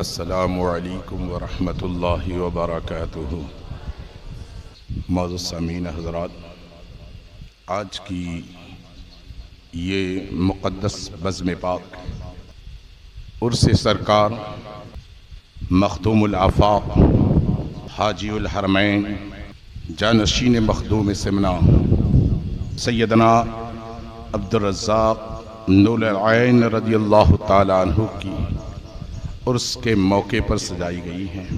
السلام علیکم ورحمۃ اللہ وبرکاتہ۔ معزز سامعین حضرات، آج کی یہ مقدس بزم پاک عرس سرکار مخدوم الآفاق حاجی الحرمین جانشین مخدوم سمنا سیدنا عبدالرزاق نور العین رضی اللہ تعالیٰ عنہ کی عرس کے موقع پر سجائی گئی ہیں،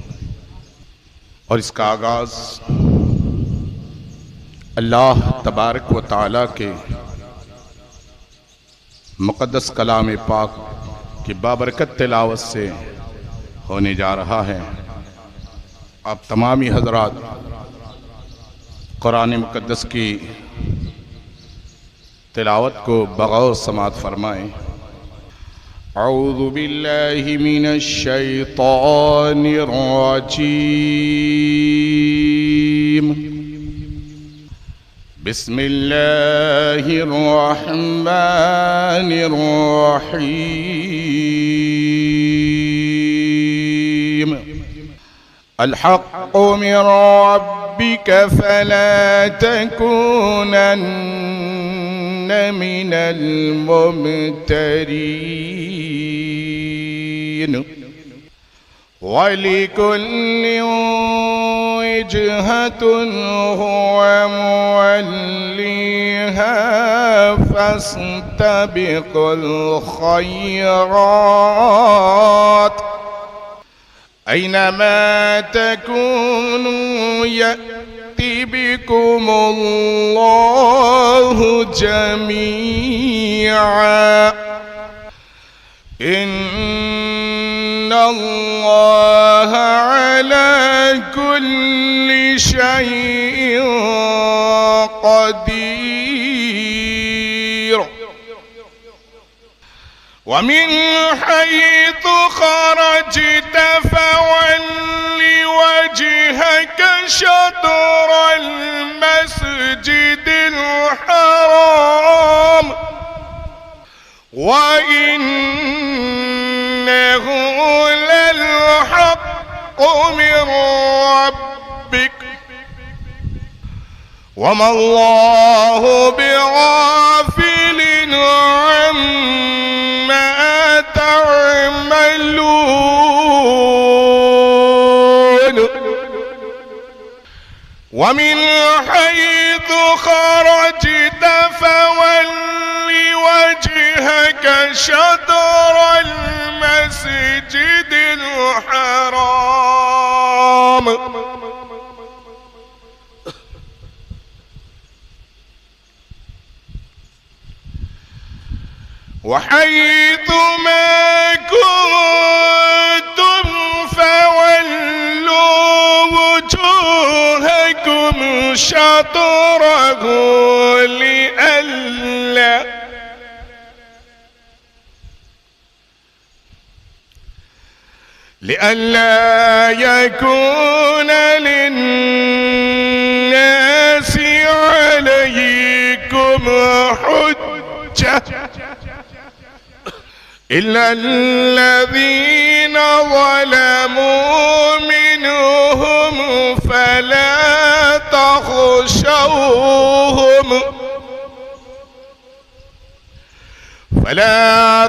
اور اس کا آغاز اللہ تبارک و تعالیٰ کے مقدس کلام پاک کی بابرکت تلاوت سے ہونے جا رہا ہے۔ آپ تمامی حضرات قرآن مقدس کی تلاوت کو بغور سماعت فرمائیں۔ اعوذ باللہ من الشیطان الرجیم، بسم اللہ الرحمن الرحیم، الحق من ربک فلا تکونن من الممترین، وَلِكُلٍّ وِجْهَةٌ هُوَ مُوَلِّيهَا فَاسْتَبِقُوا الْخَيْرَاتِ أَيْنَمَا تَكُونُوا يَأْتِ بِكُمُ اللَّهُ جَمِيعًا، إِنَّ اللَّهَ عَلَى كُلِّ شَيْءٍ قَدِيرٌ۔ وَمِنْ حَيْثُ خَرَجْتَ فَوَلِّ وَجْهَكَ شَطْرَ الْمَسْجِدِ الْحَرَامِ، وَإِنَّهُ لَلْحَقُّ مِنْ رَبِّكَ، وَمَا اللَّهُ بِغَافِلٍ عَمَّا تَعْمَلُونَ۔ وَمِنْ حَيْثُ خَرَجْتَ فَوَلِّ وَجْهَكَ شَطْرَ الْمَسْجِدِ الْحَرَامِ، وَحَيْثُ مَا كُنتُمْ فَوَلُّوا وُجُوهَكُمْ شَطْرَهُ لئلا يكون للناس عليكم حجة إلا الذين ظلموا منهم، فلا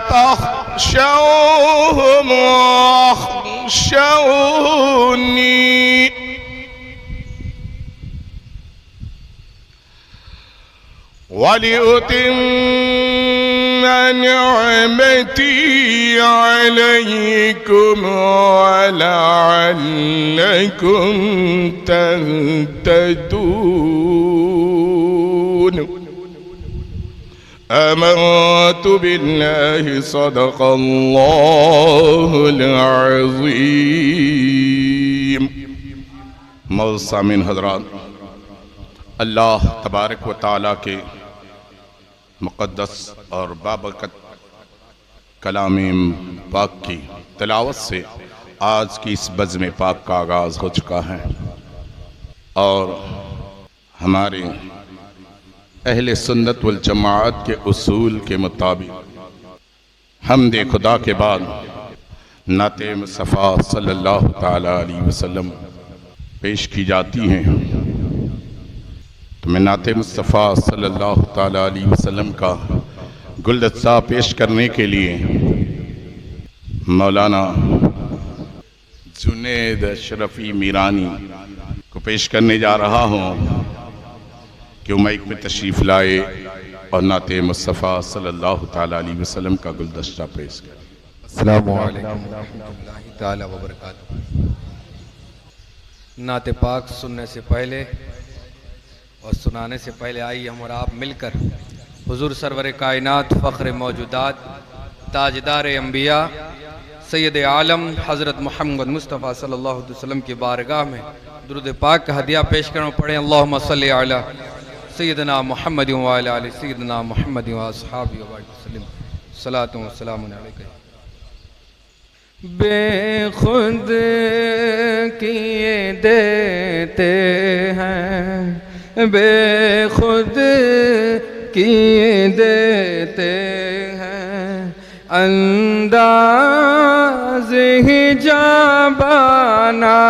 تخشوهم واخشوني، ولأتم نعمتي عليكم ولعلكم تهتدون۔ آمنت بالله، صدق اللہ العظیم۔ معزز سامعین حضرات، اللہ تبارک و تعالیٰ کے مقدس اور بابرکت کلام پاک کی تلاوت سے آج کی اس بزم پاک کا آغاز ہو چکا ہے، اور ہمارے اہل سنت والجماعت کے اصول کے مطابق حمد خدا کے بعد نعت مصطفیٰ صلی اللہ تعالیٰ علیہ وسلم پیش کی جاتی ہیں تو میں نعت مصطفیٰ صلی اللہ تعالیٰ علیہ وسلم کا گلدستہ پیش کرنے کے لیے مولانا جنید اشرفی میرانی کو پیش کرنے جا رہا ہوں کہ وہ مائک میں تشریف لائے اور نعت مصطفیٰ صلی اللہ تعالیٰ علیہ وسلم کا گلدستہ پیش کرے۔ السلام علیکم ورحمۃ اللہ تعالی وبرکاتہ۔ نعت پاک سننے سے پہلے اور سنانے سے پہلے آئیے ہم اور آپ مل کر حضور سرور کائنات فخر موجودات تاجدار انبیاء سید عالم حضرت محمد مصطفیٰ صلی اللہ علیہ وسلم کی بارگاہ میں درود پاک کا ہدیہ پیش کرنا پڑھیں۔ اللہم صلی علی سیدنا محمد وعلی آل سیدنا محمد واصحابہ وسلم صلاۃ و سلام علیکہ۔ بے خود کیے دیتے ہیں، بے خود کیے دیتے ہیں، انداز ہی جابانا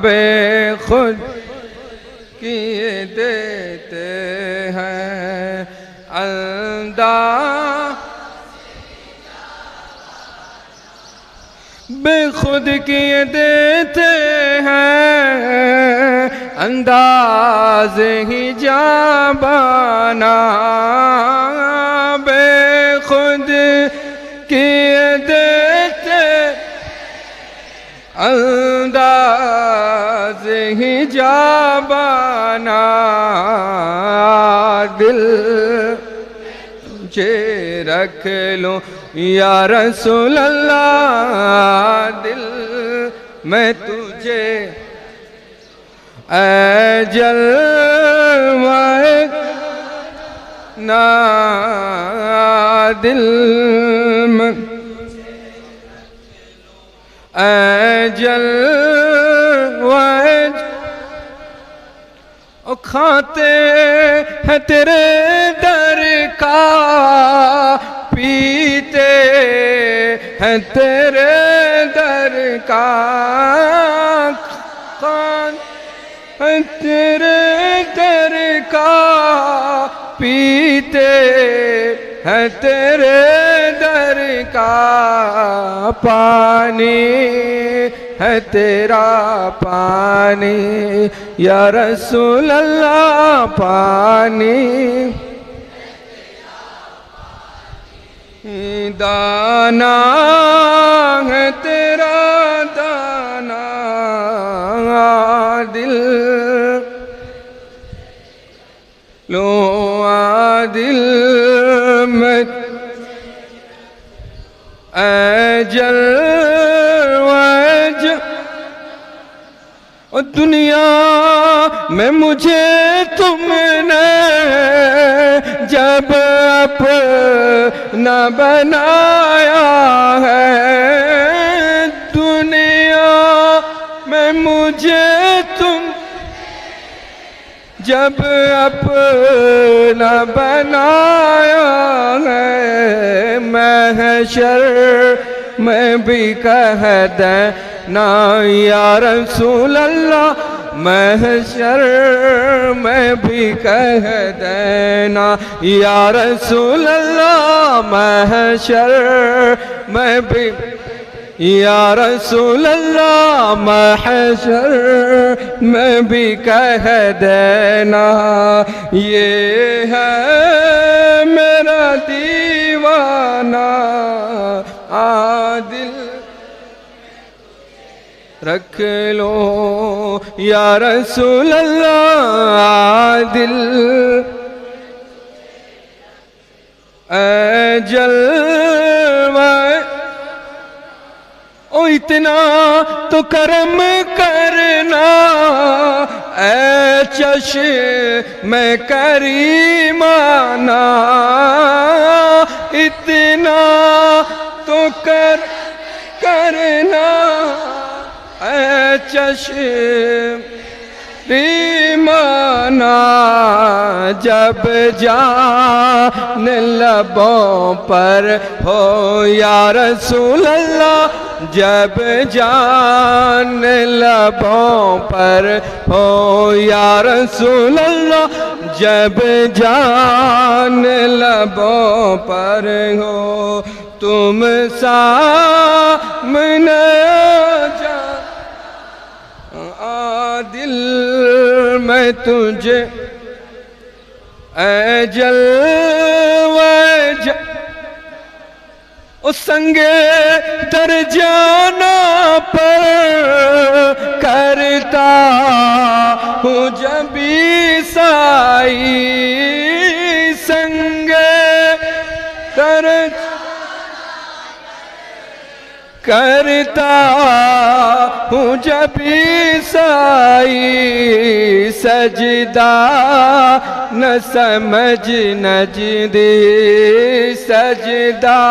بے خود کیے دیتے ہیں، انداز بے خود کیے دیتے ہیں، انداز ہی جابانا بے خود کیے دیتے، انداز ہی جابانا دل تجھے رکھ لوں یا رسول اللہ، دل میں تجھے اے جلوہ نا دل میں اے جلوہ کھاتے ہیں تیرے در کا، پیتے ہیں تیرے در کا، کھاتے ہیں تیرے در کا، پیتے ہیں تیرے در کا، پانی ہے تیرا پانی یا رسول اللہ، پانی دانا ہے تیرا دانا، دل لو دل میں اے جلوہ دنیا میں مجھے تم نے جب اپنا بنایا ہے، دنیا میں مجھے تم جب اپنا بنایا ہے، محشر میں بھی کہہ دینا یا رسول اللہ، محشر میں بھی کہہ دینا یا رسول اللہ، محشر میں بھی یا رسول اللہ، محشر میں بھی کہہ دینا، یہ ہے میرا دیوانہ عادل رکھ لو یا رسول اللہ، عادل اے جلوہ او اتنا تو کرم کرنا اے چشم کریمانہ، اتنا تو کرنا اے چشم کریمانہ، جب جان لبوں پر ہو یا رسول اللہ، جب جان لبوں پر ہو یا رسول اللہ، جب جان لبوں پر ہو تم سامنے دل میں تجھے اے جلوہ اس سنگے در جانا پر کرتا ہوں جب عیسائی، سنگے در کرتا ہوں جب عیسائی، سجدہ نہ سمجھ نجدی، سجدہ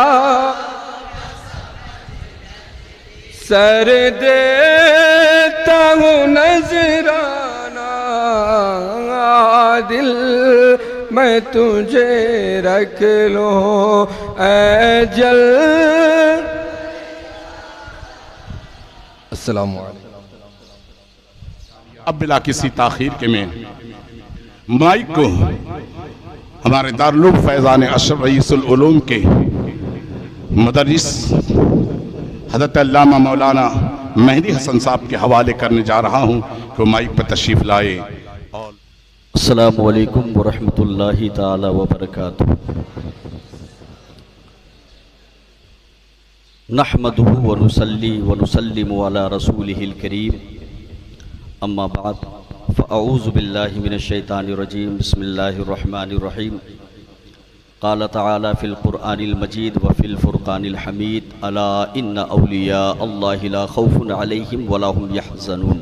سر دیتا ہوں نذرانہ، دل میں تجھے رکھ لوں اے جل۔ السلام علیکم۔ اب بلا کسی تاخیر کے میں مائک کو ہمارے دارالعلوم فیضان اشرف رئیس العلوم کے مدرس حضرت علامہ مولانا مہدی حسن صاحب کے حوالے کرنے جا رہا ہوں کہ وہ مائک پر تشریف لائے۔ السلام علیکم ورحمۃ اللہ تعالی وبرکاتہ۔ نحمده ونصلي ونسلم على رسوله الكريم، اما بعد فاعوذ بالله من الشيطان الرجيم، بسم الله الرحمن الرحيم۔ قال تعالى في القرآن المجيد وفي الفرقان الحميد، الا ان اولياء الله لا خوف عليهم ولا هم يحزنون۔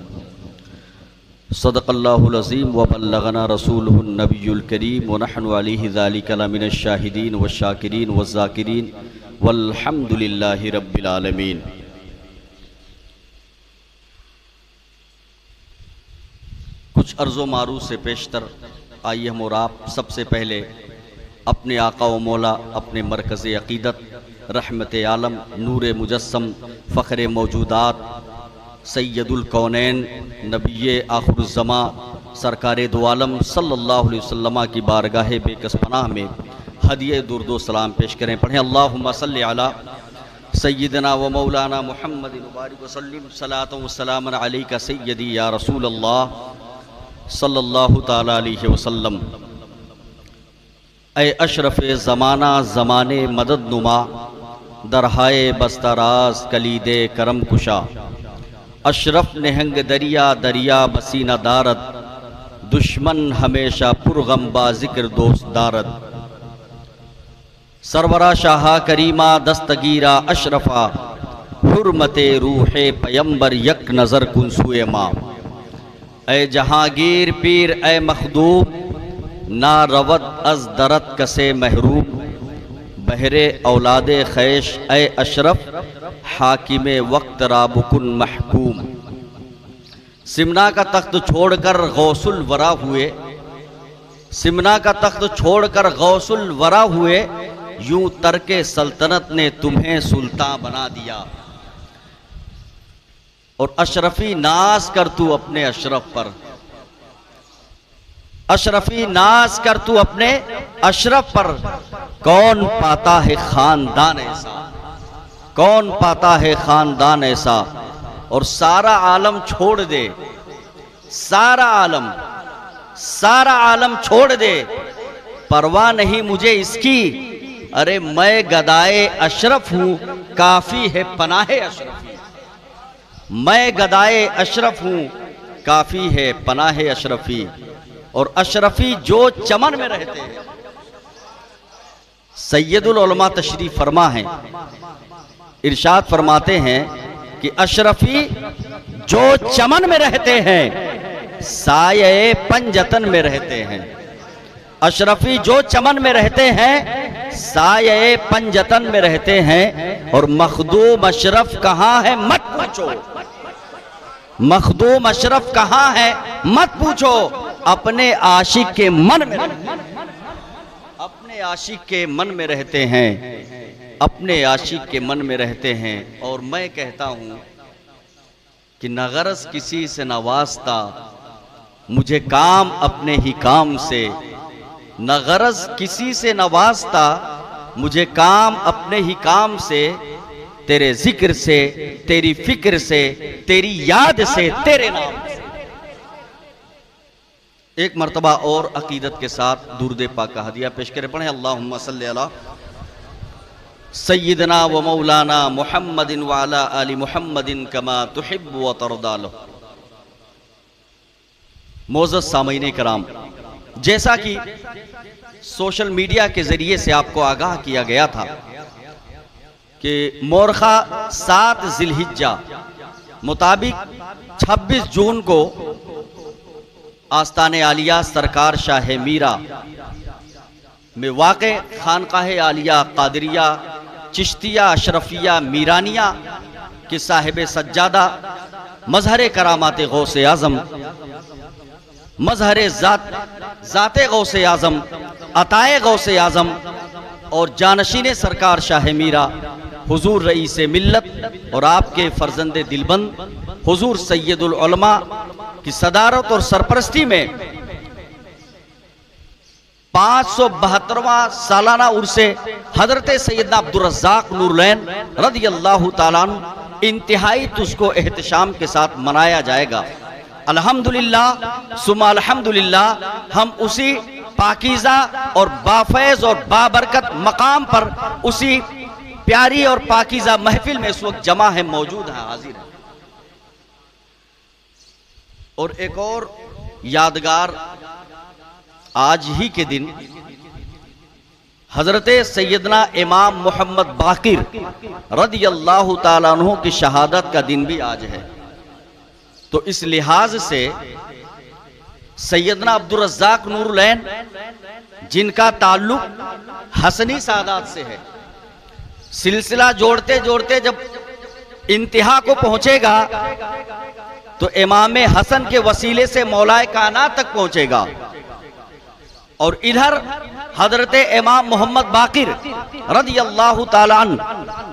صدق الله العظيم وبلغنا رسوله النبي الكريم، ونحن عليه ذلك لمن الشاهدين والشاكرين والذاكرين، والحمد للہ رب العالمین۔ کچھ عرض و معروض سے پیشتر آئیے ہم اور آپ سب سے پہلے اپنے آقا و مولا، اپنے مرکز عقیدت، رحمت عالم، نور مجسم، فخر موجودات، سید الکونین، نبی آخر الزماں، سرکار دو عالم صلی اللہ علیہ وسلم کی بارگاہ بے کس پناہ میں ہدیہ درد و سلام پیش کریں۔ پڑھیں اللہم صلی علی سیدنا و مولانا محمد مبارک وسلم، صلاۃ و سلام علیک سیدی یا رسول اللہ صلی اللہ تعالی علیہ وسلم۔ اے اشرف زمانہ زمانے مدد نما، درہائے بستراز کلید کرم کشا، اشرف نہنگ دریا دریا بسینہ دارد، دشمن ہمیشہ پرغم با ذکر دوست دارد، سرورہ شاہا کریمہ دستگیرہ اشرفہ، حرمت روح پیمبر یک نظر کن سوئے ماں۔ اے جہانگیر پیر اے مخدوم، نا رود از درت کسے محروم، بہر اولاد خیش اے اشرف، حاکم وقت را بکن محکوم۔ سمنا کا تخت چھوڑ کر غوث الورا ہوئے، سمنا کا تخت چھوڑ کر غوث الورا ہوئے، یوں ترک سلطنت نے تمہیں سلطان بنا دیا۔ اور اشرفی ناز کر تو اپنے اشرف پر، اشرفی ناز کر تو اپنے اشرف پر، کون پاتا ہے خاندان ایسا، کون پاتا ہے خاندان ایسا۔ اور سارا عالم چھوڑ دے، سارا عالم چھوڑ دے، پرواہ نہیں مجھے اس کی، ارے میں گدائے اشرف ہوں، کافی ہے پناہ اشرفی۔ میں گدائے اشرف ہوں، کافی ہے پناہ اشرفی۔ اور اشرفی جو چمن میں رہتے ہیں، سید العلماء تشریف فرما ہیں، ارشاد فرماتے ہیں کہ اشرفی جو چمن میں رہتے ہیں، سایہ پنجتن میں رہتے ہیں۔ اشرفی جو چمن میں رہتے ہیں، سایہ پنجتن میں رہتے ہیں۔ اور مخدوم اشرف کہاں ہے مت پوچھو، مخدوم اشرف کہاں ہے مت پوچھو، اپنے عاشق کے من میں اپنے عاشق کے من میں رہتے ہیں، اپنے عاشق کے من میں رہتے ہیں۔ اور میں کہتا ہوں کہ نہ غرض کسی سے نہ واسطہ، مجھے کام اپنے ہی کام سے، نہ غرض کسی سے نہ واسطہ، مجھے کام اپنے ہی کام سے، تیرے ذکر سے، تیری فکر سے، تیری یاد سے، تیرے نام سے۔ ایک مرتبہ اور عقیدت کے ساتھ درود پاک کا ہدیہ پیش کرے، پڑھیں اللہم صلی علی سیدنا و مولانا محمد وعلا آل محمد کما تحب و ترضی لہ۔ معزز سامعین کرام، جیسا کہ سوشل میڈیا کے ذریعے سے آپ کو آگاہ کیا گیا تھا کہ مورخہ 7 ذی الحجہ مطابق 26 جون کو آستان عالیہ سرکار شاہ میرا میں واقع خانقاہ عالیہ قادریہ چشتیہ اشرفیہ میرانیہ کے صاحب سجادہ، مظہر کرامات غوث اعظم، مظہر ذات غوث اعظم، عطائے غوث اعظم اور جانشین سرکار شاہ میرا حضور رئیس ملت اور آپ کے فرزند دلبند حضور سید العلماء کی صدارت اور سرپرستی میں 572واں سالانہ عرس حضرت سیدنا عبدالرزاق نور العین رضی اللہ تعالیٰ عنہ انتہائی تجھ کو احتشام کے ساتھ منایا جائے گا۔ الحمدللہ ثم الحمدللہ، ہم اسی پاکیزہ اور بافیض اور بابرکت مقام پر، اسی پیاری اور پاکیزہ محفل میں اس وقت جمع ہیں، موجود ہیں، حاضر ہیں۔ اور ایک اور یادگار آج ہی کے دن حضرت سیدنا امام محمد باقر رضی اللہ تعالیٰ عنہ کی شہادت کا دن بھی آج ہے۔ تو اس لحاظ سے سیدنا عبدالرزاق نور العین جن کا تعلق حسنی سادات سے ہے، سلسلہ جوڑتے جوڑتے جب انتہا کو پہنچے گا تو امام حسن کے وسیلے سے مولائے کائنات تک پہنچے گا، اور ادھر حضرت امام محمد باقر رضی اللہ تعالیٰ عنہ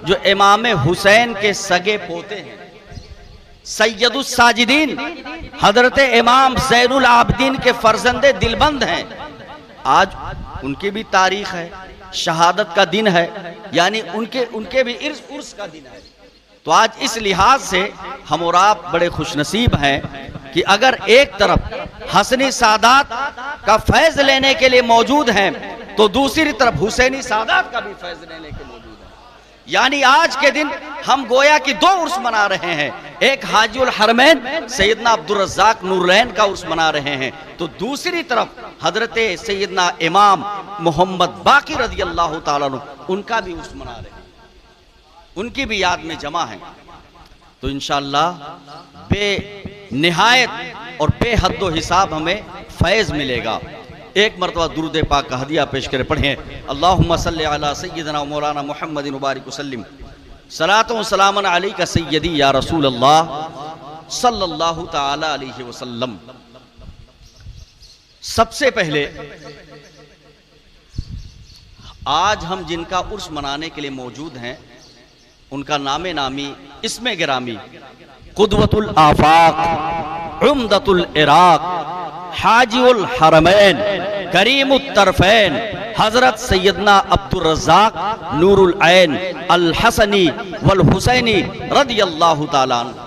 جو امام حسین کے سگے پوتے ہیں، سید الساجدین حضرت امام زین العابدین کے فرزند دلبند ہیں، آج ان کی بھی تاریخ ہے، شہادت کا دن ہے، یعنی ان کے بھی عرس کا دن ہے۔ تو آج اس لحاظ سے ہم اور آپ بڑے خوش نصیب ہیں کہ اگر ایک طرف حسنی سادات کا فیض لینے کے لیے موجود ہیں تو دوسری طرف حسینی سادات کا بھی فیض لینے کے موجود ہیں۔ یعنی آج کے دن ہم گویا کہ 2 عرس منا رہے ہیں، ایک حاجی الحرمین سیدنا عبدالرزاق نور العین کا عرس منا رہے ہیں، تو دوسری طرف حضرت سیدنا امام محمد باقر رضی اللہ تعالیٰ عنہ ان کا بھی عرس منا رہے ہیں، ان کی بھی یاد میں جمع ہیں۔ تو انشاءاللہ بے نہایت اور بے حد و حساب ہمیں فیض ملے گا۔ ایک مرتبہ درود پاک کا ہدیہ پیش کرے، پڑھیں اللہم صلی علی سیدنا و مولانا محمد مبارک وسلم، صلاۃ و سلام علیک سیدی یا رسول اللہ صلی اللہ تعالی علیہ وسلم۔ سب سے پہلے آج ہم جن کا عرس منانے کے لیے موجود ہیں ان کا نام نامی، اسم گرامی، قدوۃ الآفاق، عمدۃ العراق، حاجی الحرمین، کریم الطرفین، حضرت سیدنا عبدالرزاق نور العین الحسنی والحسینی رضی اللہ تعالیٰ عنہ۔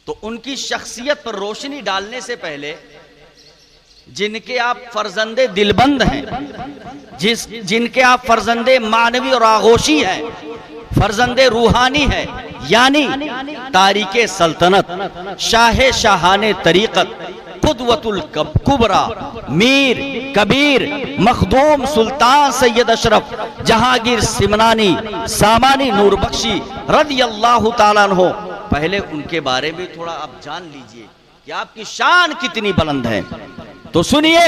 تو ان کی شخصیت پر روشنی ڈالنے سے پہلے جن کے آپ فرزند دلبند ہیں، جن کے آپ فرزند معنوی اور آغوشی ہیں، فرزند روحانی ہیں، یعنی تاریخ سلطنت، شاہ شاہان طریقت، قدوۃ الکبریٰ، میر کبیر مخدوم سلطان سید اشرف جہانگیر سمنانی سامانی نور بخشی رضی اللہ تعالیٰ عنہ، پہلے ان کے بارے میں تھوڑا آپ جان لیجئے کہ آپ کی شان کتنی بلند ہے۔ تو سنیے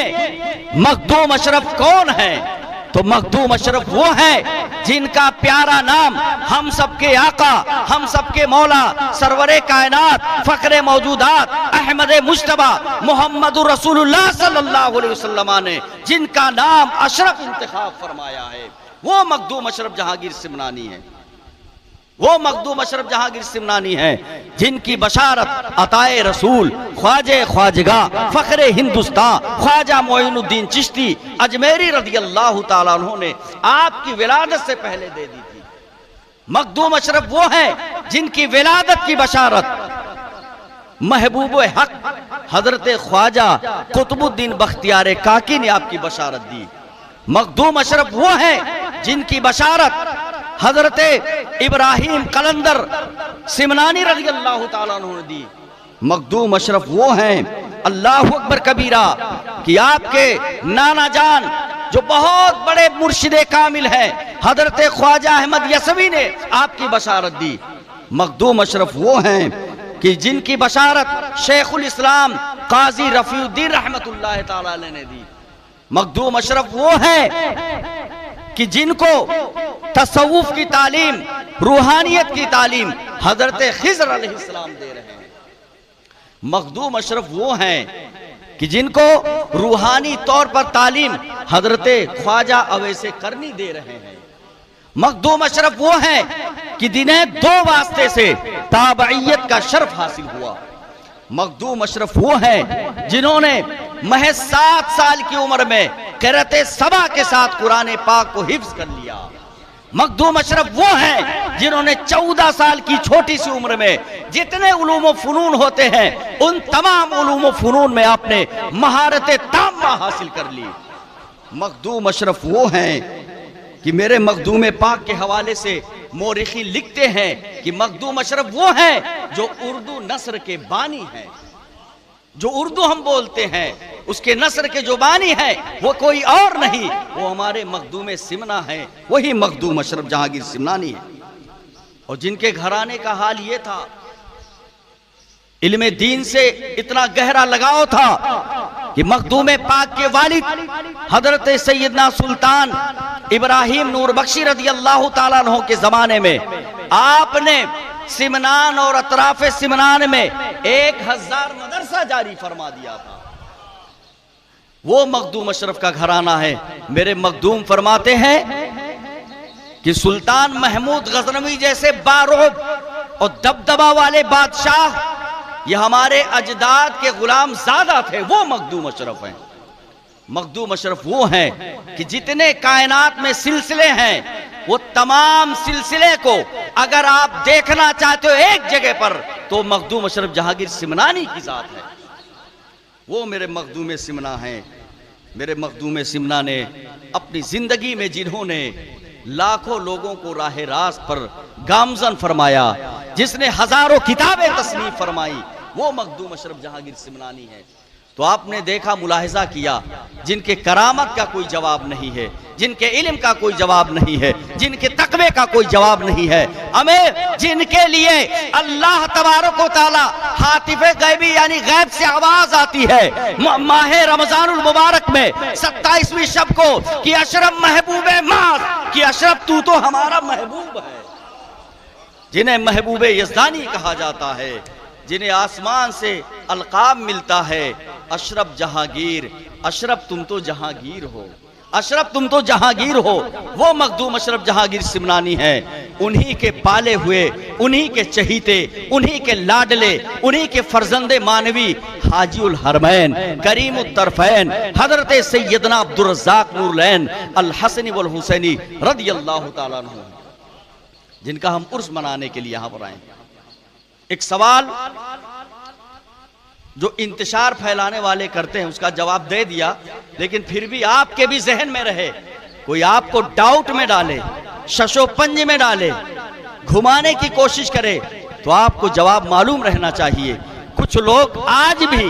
مخدوم اشرف کون ہے؟ تو مخدوم اشرف وہ ہیں جن کا پیارا نام ہم سب کے آقا، ہم سب کے مولا، سرور کائنات، فخر موجودات، احمد مجتبی محمد رسول اللہ صلی اللہ علیہ وسلم نے جن کا نام اشرف انتخاب فرمایا ہے، وہ مخدوم اشرف جہانگیر سمنانی ہے۔ وہ مخدوم اشرف جہانگیر سمنانی ہیں جن کی بشارت عطائے رسول، خواجہ خواجگاہ، فخر ہندوستان خواجہ معین الدین چشتی اجمیری رضی اللہ تعالیٰ عنہ نے آپ کی ولادت سے پہلے دے دی تھی۔ مخدوم اشرف وہ ہیں جن کی ولادت کی بشارت محبوب حق حضرت خواجہ قطب الدین بختیار کاکی نے آپ کی بشارت دی۔ مخدوم اشرف وہ ہیں جن کی بشارت حضرت ابراہیم قلندر سمنانی رضی اللہ تعالیٰ عنہ نے دی۔ مخدوم اشرف وہ ہیں اللہ اکبر کبیرہ کہ آپ کے نانا جان جو بہت بڑے مرشد کامل ہیں حضرت خواجہ احمد یسوی نے آپ کی بشارت دی۔ مخدوم اشرف وہ ہیں کہ جن کی بشارت شیخ الاسلام قاضی رفیع الدین رحمت اللہ تعالیٰ علیہ نے دی۔ مخدوم اشرف وہ ہیں کہ جن کو تصوف کی تعلیم، روحانیت کی تعلیم حضرت خضر علیہ السلام دے رہے ہیں۔ مخدوم اشرف وہ ہیں کہ جن کو روحانی طور پر تعلیم حضرت خواجہ اویس کرنی دے رہے ہیں۔ مخدوم اشرف وہ ہیں کہ جنہیں دو واسطے سے تابعیت کا شرف حاصل ہوا۔ مخدوم اشرف وہ ہیں جنہوں نے محض 7 سال کی عمر میں قرأت سبع کے ساتھ قرآن پاک کو حفظ کر لیا۔ مخدوم اشرف وہ ہیں جنہوں نے 14 سال کی چھوٹی سی عمر میں جتنے علوم و فنون ہوتے ہیں ان تمام علوم و فنون میں آپ نے مہارت تامہ حاصل کر لی۔ مخدوم اشرف وہ ہیں کہ میرے مخدوم پاک کے حوالے سے مورخین لکھتے ہیں کہ مخدوم اشرف وہ ہیں جو اردو نثر کے بانی ہیں۔ جو اردو ہم بولتے ہیں اس کے نثر کے جو بانی ہیں وہ کوئی اور نہیں، وہ ہمارے مخدوم سمنا ہیں، وہی مخدوم اشرف جہانگیر سمنانی ہے۔ اور جن کے گھرانے کا حال یہ تھا، علم دین سے اتنا گہرا لگاؤ تھا کہ مخدوم پاک کے والد حضرت سیدنا سلطان ابراہیم نور بخشی رضی اللہ تعالیٰ عنہ کے زمانے میں آپ نے سمنان اور اطراف سمنان میں 1000 مدرسہ جاری فرما دیا تھا۔ وہ مخدوم اشرف کا گھرانہ ہے۔ میرے مخدوم فرماتے ہیں کہ سلطان محمود غزنوی جیسے بارعب اور دبدبہ والے بادشاہ یہ ہمارے اجداد کے غلام زادہ تھے، وہ مخدوم اشرف ہیں۔ مخدوم اشرف وہ ہیں کہ جتنے کائنات میں سلسلے ہیں وہ تمام سلسلے کو اگر آپ دیکھنا چاہتے ہو ایک جگہ پر تو مخدوم اشرف جہانگیر سمنانی کی ذات ہے۔ وہ میرے مخدوم سمنا ہیں۔ میرے مخدوم سمنا نے اپنی زندگی میں جنہوں نے لاکھوں لوگوں کو راہ راست پر گامزن فرمایا، جس نے ہزاروں کتابیں تصنیف فرمائی، وہ مخدوم اشرف جہانگیر سمنانی ہے۔ تو آپ نے دیکھا، ملاحظہ کیا، جن کے کرامت کا کوئی جواب نہیں ہے، جن کے علم کا کوئی جواب نہیں ہے، جن کے تقوی کا کوئی جواب نہیں ہے، ہمیں جن کے لیے اللہ تبارک و تعالی ہاتف غیبی یعنی غیب سے آواز آتی ہے ماہ رمضان المبارک میں 27ویں شب کو کہ اشرف محبوب ماں کہ اشرف تو ہمارا محبوب ہے، جنہیں محبوب یزدانی کہا جاتا ہے، جنہیں آسمان سے القاب ملتا ہے، اشرف جہانگیر، اشرف تم تو جہانگیر ہو، اشرف تم تو جہانگیر ہو، وہ مخدوم اشرف جہانگیر سمنانی ہیں۔ انہی کے پالے ہوئے، انہی کے چہیتے، انہی کے لاڈلے، انہی کے فرزند مانوی حاجی الحرمین، کریم الطرفین، حضرت سیدنا عبدالرزاق نورالعین الحسنی والحسینی رضی اللہ تعالیٰ عنہ، جن کا ہم عرس منانے کے لیے یہاں پر آئے ہیں۔ ایک سوال جو انتشار پھیلانے والے کرتے ہیں اس کا جواب دے دیا، لیکن پھر بھی آپ کے بھی ذہن میں رہے، کوئی آپ کو ڈاؤٹ میں ڈالے، شش و پنج میں ڈالے، گھمانے کی کوشش کرے تو آپ کو جواب معلوم رہنا چاہیے۔ کچھ لوگ آج بھی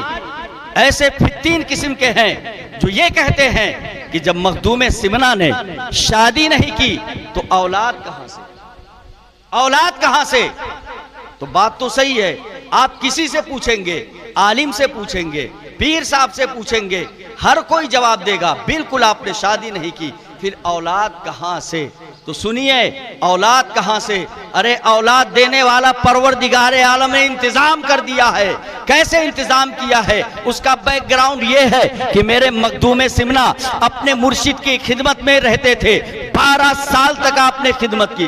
ایسے فتین قسم کے ہیں جو یہ کہتے ہیں کہ جب مخدوم سمنا نے شادی نہیں کی تو اولاد کہاں سے، اولاد کہاں سے؟ تو بات تو صحیح ہے، آپ کسی سے پوچھیں گے، عالم سے پوچھیں گے، پیر صاحب سے پوچھیں گے، ہر کوئی جواب دے گا بالکل آپ نے شادی نہیں کی، پھر اولاد کہاں سے؟ تو سنیے، اولاد کہاں سے؟ ارے اولاد دینے والا پروردگار عالم نے انتظام کر دیا ہے۔ کیسے انتظام کیا ہے؟ اس کا بیک گراؤنڈ یہ ہے کہ میرے مخدوم سمنا اپنے مرشد کی خدمت میں رہتے تھے، 12 سال تک آپ نے خدمت کی،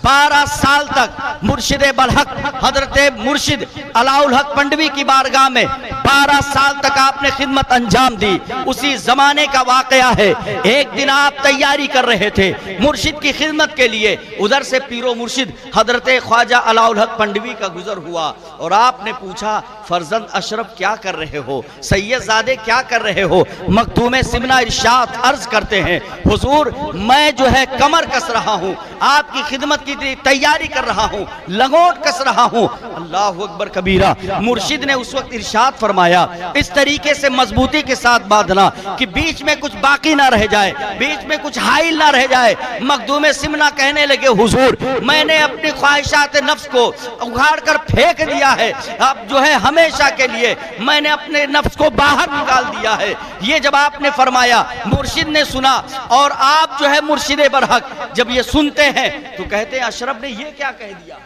12 سال تک مرشد بلحق حضرت مرشد علاء الحق پنڈوی کی بارگاہ میں 12 سال تک آپ نے خدمت انجام دی۔ اسی زمانے کا واقعہ ہے، ایک دن آپ تیاری کر رہے تھے مرشد کی خدمت کے لیے، ادھر سے پیر و مرشد حضرت خواجہ علاء الحق پنڈوی کا گزر ہوا اور آپ نے پوچھا فرزند اشرف کیا کر رہے ہو، سید زادے کیا کر رہے ہو؟ مخدوم سمنا ارشاد عرض کرتے ہیں حضور میں جو ہے کمر کس رہا ہوں، آپ کی خدمت کی تیاری کر رہا ہوں، لنگوٹ کس رہا ہوں۔ اللہ اکبر کبیرہ۔ مرشد نے اس وقت ارشاد فرمایا اس طریقے سے مضبوطی کے ساتھ باندھنا کہ بیچ میں کچھ باقی نہ رہ جائے، بیچ میں کچھ حائل نہ رہ جائے۔ مخدوم سمنا کہنے لگے حضور میں نے اپنی خواہشات نفس کو اگھاڑ کر پھینک دیا ہے، اب جو ہے ہمیشہ کے لیے میں نے اپنے نفس کو باہر نکال دیا ہے۔ یہ جب آپ نے فرمایا مرشد نے سنا، اور آپ جو ہے مرشد برحق جب یہ سنتے ہیں تو کہتے ہیں اشرف نے یہ کیا کہہ دیا،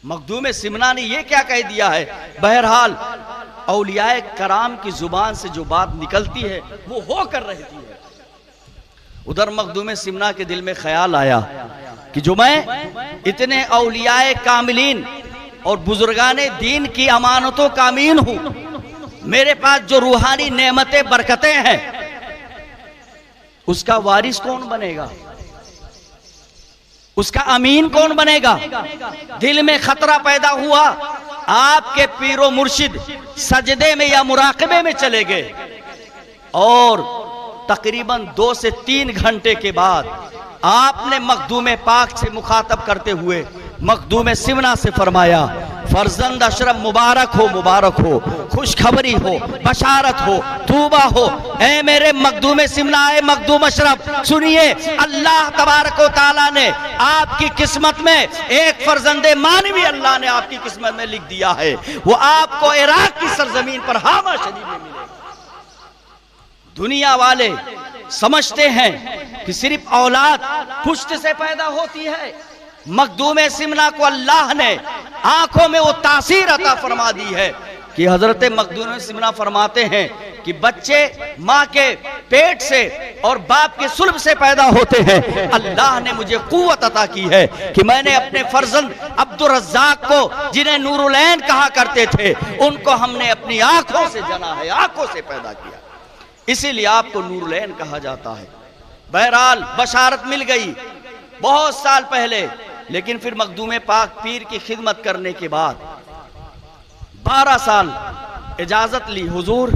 مخدوم سمنا نے یہ کیا کہہ دیا ہے۔ بہرحال اولیاء کرام کی زبان سے جو بات نکلتی ہے وہ ہو کر رہتی ہے۔ ادھر مخدوم سمنا کے دل میں خیال آیا کہ جو میں اتنے اولیاء کاملین اور بزرگان دین کی امانتوں کا امین ہوں، میرے پاس جو روحانی نعمتیں برکتیں ہیں اس کا وارث کون بنے گا، اس کا امین کون بنے گا؟ دل میں خطرہ پیدا ہوا۔ آپ کے پیر و مرشد سجدے میں یا مراقبے میں چلے گئے اور تقریباً 2 سے 3 گھنٹے کے بعد آپ نے مخدوم پاک سے مخاطب کرتے ہوئے مخدوم سمنا سے فرمایا فرزند اشرف مبارک ہو، خوشخبری ہو، بشارت ہو، توبہ ہو۔ اے میرے مخدوم سمنا، اے مخدوم اشرف سنیے، اللہ تبارک و تعالیٰ نے آپ کی قسمت میں ایک فرزند مانوی اللہ نے آپ کی قسمت میں لکھ دیا ہے، وہ آپ کو عراق کی سرزمین پر حامہ شریف میں ملے گا۔ دنیا والے سمجھتے ہیں کہ صرف اولاد پشت سے پیدا ہوتی ہے، مخدوم سمنا کو اللہ نے آنکھوں میں وہ تاثیر عطا فرما دی ہے کہ حضرت مخدوم سمنا فرماتے ہیں کہ بچے ماں کے پیٹ سے اور باپ کے صلب سے پیدا ہوتے ہیں، اللہ نے مجھے قوت عطا کی ہے کہ میں نے اپنے فرزند عبدالرزاق کو جنہیں نور العین کہا کرتے تھے ان کو ہم نے اپنی آنکھوں سے جنا ہے، آنکھوں سے پیدا کیا، اسی لیے آپ کو نور العین کہا جاتا ہے۔ بہرحال بشارت مل گئی بہت سال پہلے، لیکن پھر مخدوم پاک پیر کی خدمت کرنے کے بعد 12 سال اجازت لی، حضور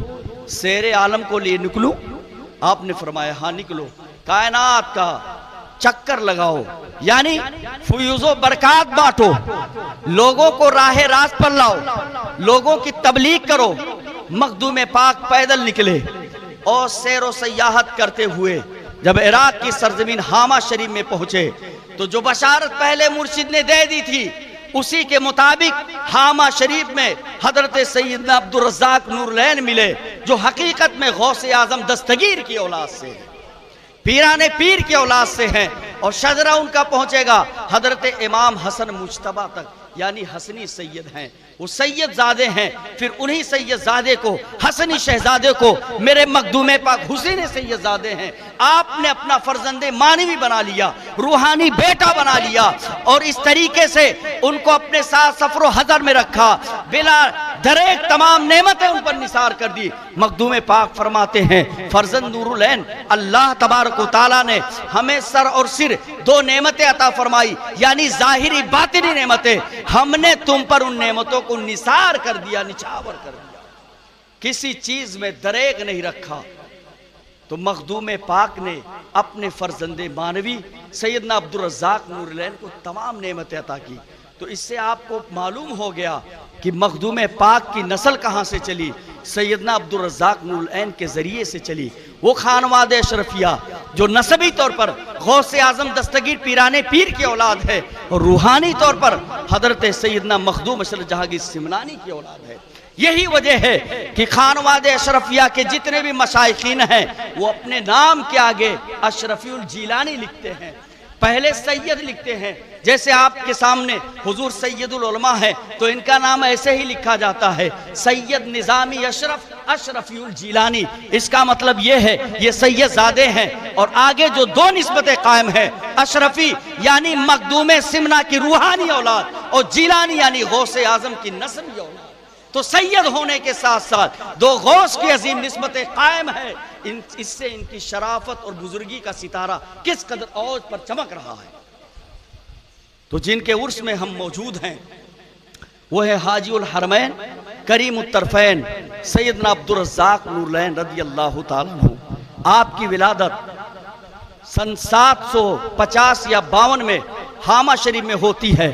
سیر عالم کو لیے نکلوں؟ آپ نے فرمایا ہاں نکلو، کائنات کا چکر لگاؤ، یعنی فیوز و برکات بانٹو، لوگوں کو راہ راست پر لاؤ، لوگوں کی تبلیغ کرو۔ مخدوم پاک پیدل نکلے اور سیر و سیاحت کرتے ہوئے جب عراق کی سرزمین حامہ شریف میں پہنچے تو جو بشارت پہلے مرشد نے دے دی تھی اسی کے مطابق حامہ شریف میں حضرت سیدنا عبدالرزاق نور العین ملے، جو حقیقت میں غوث اعظم دستگیر کی اولاد سے ہیں، پیران پیر کی اولاد سے ہیں، اور شجرہ ان کا پہنچے گا حضرت امام حسن مجتبی تک، یعنی حسنی سید ہیں، وہ سید زادے ہیں۔ پھر انہی سید زادے کو، حسنی شہزادے کو میرے مخدوم پاک حسین سید زادے ہیں، آپ نے اپنا فرزند مانوی بنا لیا، روحانی بیٹا بنا لیا، اور اس طریقے سے ان کو اپنے ساتھ سفر و حضر میں رکھا، بلا دریک تمام نعمتیں ان پر نثار کر دی۔ مخدوم پاک فرماتے ہیں فرزند نور العین، اللہ تبارک و تعالیٰ نے ہمیں سر اور سر 2 نعمتیں عطا فرمائی، یعنی ظاہری باطنی نعمتیں، ہم نے تم پر ان نعمتوں کو نثار کر دیا، نچھاور کر دیا، کسی چیز میں دریغ نہیں رکھا۔ تو مخدوم پاک نے اپنے فرزند مانوی سیدنا عبدالرزاق نور العین کو تمام نعمتیں عطا کی۔ تو اس سے آپ کو معلوم ہو گیا کہ مخدوم پاک کی نسل کہاں سے چلی، سیدنا عبدالرزاق نور العین کے ذریعے سے چلی، وہ خانواد اشرفیہ جو نسبی طور پر غوث اعظم دستگیر پیران پیر کی اولاد ہے، اور روحانی طور پر حضرت سیدنا مخدوم اشرف جہانگیر سمنانی کی اولاد ہے۔ یہی وجہ ہے کہ خانواد اشرفیہ کے جتنے بھی مشائخین ہیں وہ اپنے نام کے آگے اشرفی الجیلانی لکھتے ہیں، پہلے سید لکھتے ہیں۔ جیسے آپ کے سامنے حضور سید العلماء ہے تو ان کا نام ایسے ہی لکھا جاتا ہے، سید نظامی اشرف اشرفی الجیلانی۔ اس کا مطلب یہ ہے یہ سید زادے ہیں، اور آگے جو دو نسبتیں قائم ہیں، اشرفی یعنی مخدوم سمنہ کی روحانی اولاد، اور جیلانی یعنی غوث اعظم کی نسبی اولاد۔ تو سید ہونے کے ساتھ ساتھ دو غوث کی عظیم نسبتیں قائم ہیں، اس سے ان کی شرافت اور بزرگی کا ستارہ کس قدر اوج پر چمک رہا ہے۔ تو جن کے عرس میں ہم موجود ہیں وہ ہے حاجی الحرمین کریم الطرفین سیدنا عبدالرزاق نورالعین رضی اللہ تعالیٰ عنہ۔ آپ کی ولادت سن 750 یا 52 میں حامہ شریف میں ہوتی ہے،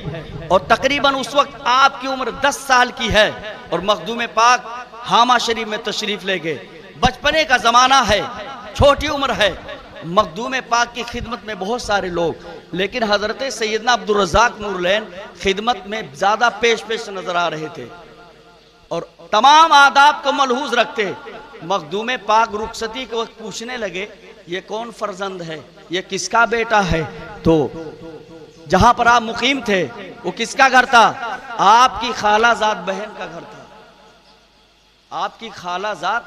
اور تقریباً اس وقت آپ کی عمر 10 سال کی ہے، اور مخدوم پاک حامہ شریف میں تشریف لے گئے۔ بچپنے کا زمانہ ہے، چھوٹی عمر ہے، مخدوم پاک کی خدمت میں بہت سارے لوگ، لیکن حضرت سیدنا عبدالرزاق نورالعین خدمت میں زیادہ پیش نظر آ رہے تھے اور تمام آداب کو ملحوظ رکھتے۔ مخدوم پاک رخصتی کے وقت پوچھنے لگے یہ کون فرزند ہے، یہ کس کا بیٹا ہے؟ تو جہاں پر آپ مقیم تھے وہ کس کا گھر تھا؟ آپ کی خالہ زاد بہن کا گھر تھا، آپ کی خالہ زاد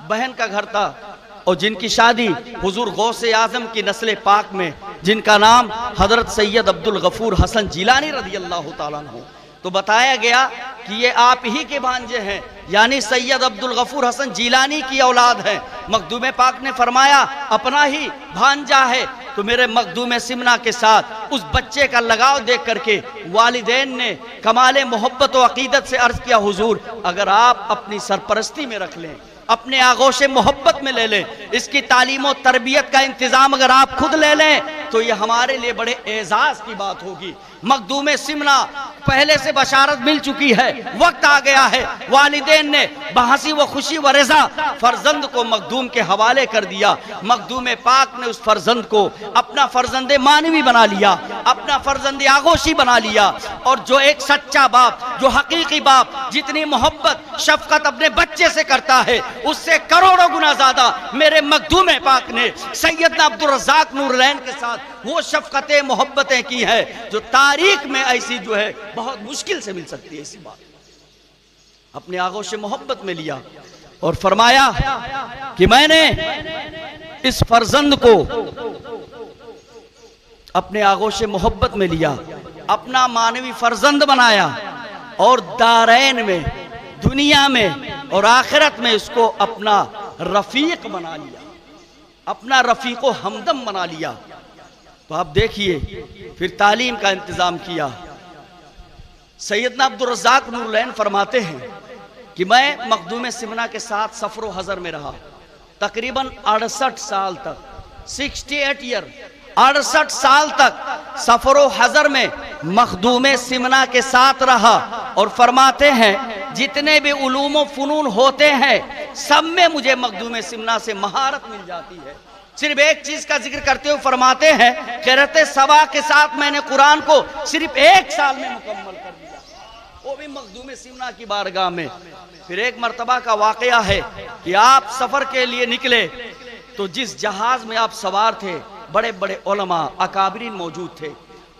بہن کا گھر تھا، اور جن کی شادی حضور غوث اعظم کی نسل پاک میں، جن کا نام حضرت سید عبدالغفور حسن جیلانی رضی اللہ تعالیٰ عنہ، تو بتایا گیا کہ یہ آپ ہی کے بھانجے ہیں، یعنی سید عبدالغفور حسن جیلانی کی اولاد ہے۔ مخدوم پاک نے فرمایا اپنا ہی بھانجا ہے، تو میرے مخدوم سمنہ کے ساتھ اس بچے کا لگاؤ دیکھ کر کے والدین نے کمال محبت و عقیدت سے عرض کیا حضور اگر آپ اپنی سرپرستی میں رکھ لیں، اپنے آغوش محبت میں لے لیں، اس کی تعلیم و تربیت کا انتظام اگر آپ خود لے لیں تو یہ ہمارے لیے بڑے اعزاز کی بات ہوگی۔ مخدوم سمنہ پہلے سے بشارت مل چکی ہے، وقت آ گیا ہے، والدین نے بہنسی و خوشی و رضا فرزند کو مخدوم کے حوالے کر دیا۔ مخدوم پاک نے اس فرزند کو اپنا فرزند مانوی بنا لیا، اپنا فرزند آغوشی بنا لیا، اور جو ایک سچا باپ، جو حقیقی باپ جتنی محبت شفقت اپنے بچے سے کرتا ہے اس سے کروڑوں گنا زیادہ میرے مخدوم پاک نے سیدنا عبدالرزاق نورالعین کے ساتھ وہ شفقتیں محبتیں کی ہیں جو تاریخ میں ایسی جو ہے بہت مشکل سے مل سکتی ہے۔ اسی بات اپنے آغوش محبت میں لیا اور فرمایا کہ میں نے اس فرزند کو اپنے آغوش محبت میں لیا، اپنا مانوی فرزند بنایا، اور دارین میں، دنیا میں اور آخرت میں اس کو اپنا رفیق بنا لیا، اپنا رفیق و ہمدم بنا لیا۔ تو آپ دیکھیے پھر تعلیم کا انتظام کیا۔ سیدنا عبدالرزاق نورالعین فرماتے ہیں کہ میں مخدوم سمنہ کے ساتھ سفر و حضر میں رہا تقریباً 68 سال تک، 68 ایئر، 68 سال تک سفر و حضر میں مخدوم سمنہ کے ساتھ رہا، اور فرماتے ہیں جتنے بھی علوم و فنون ہوتے ہیں سب میں مجھے مخدوم سمنہ سے مہارت مل جاتی ہے۔ صرف ایک چیز کا ذکر کرتے ہوئے فرماتے ہیں قرأت سبا کے ساتھ میں نے قرآن کو صرف 1 سال میں مکمل کر دیا، وہ بھی مخدوم سمنہ کی بارگاہ میں۔ پھر ایک مرتبہ کا واقعہ ہے کہ آپ سفر کے لیے نکلے تو جس جہاز میں آپ سوار تھے بڑے بڑے علماء اکابرین موجود تھے،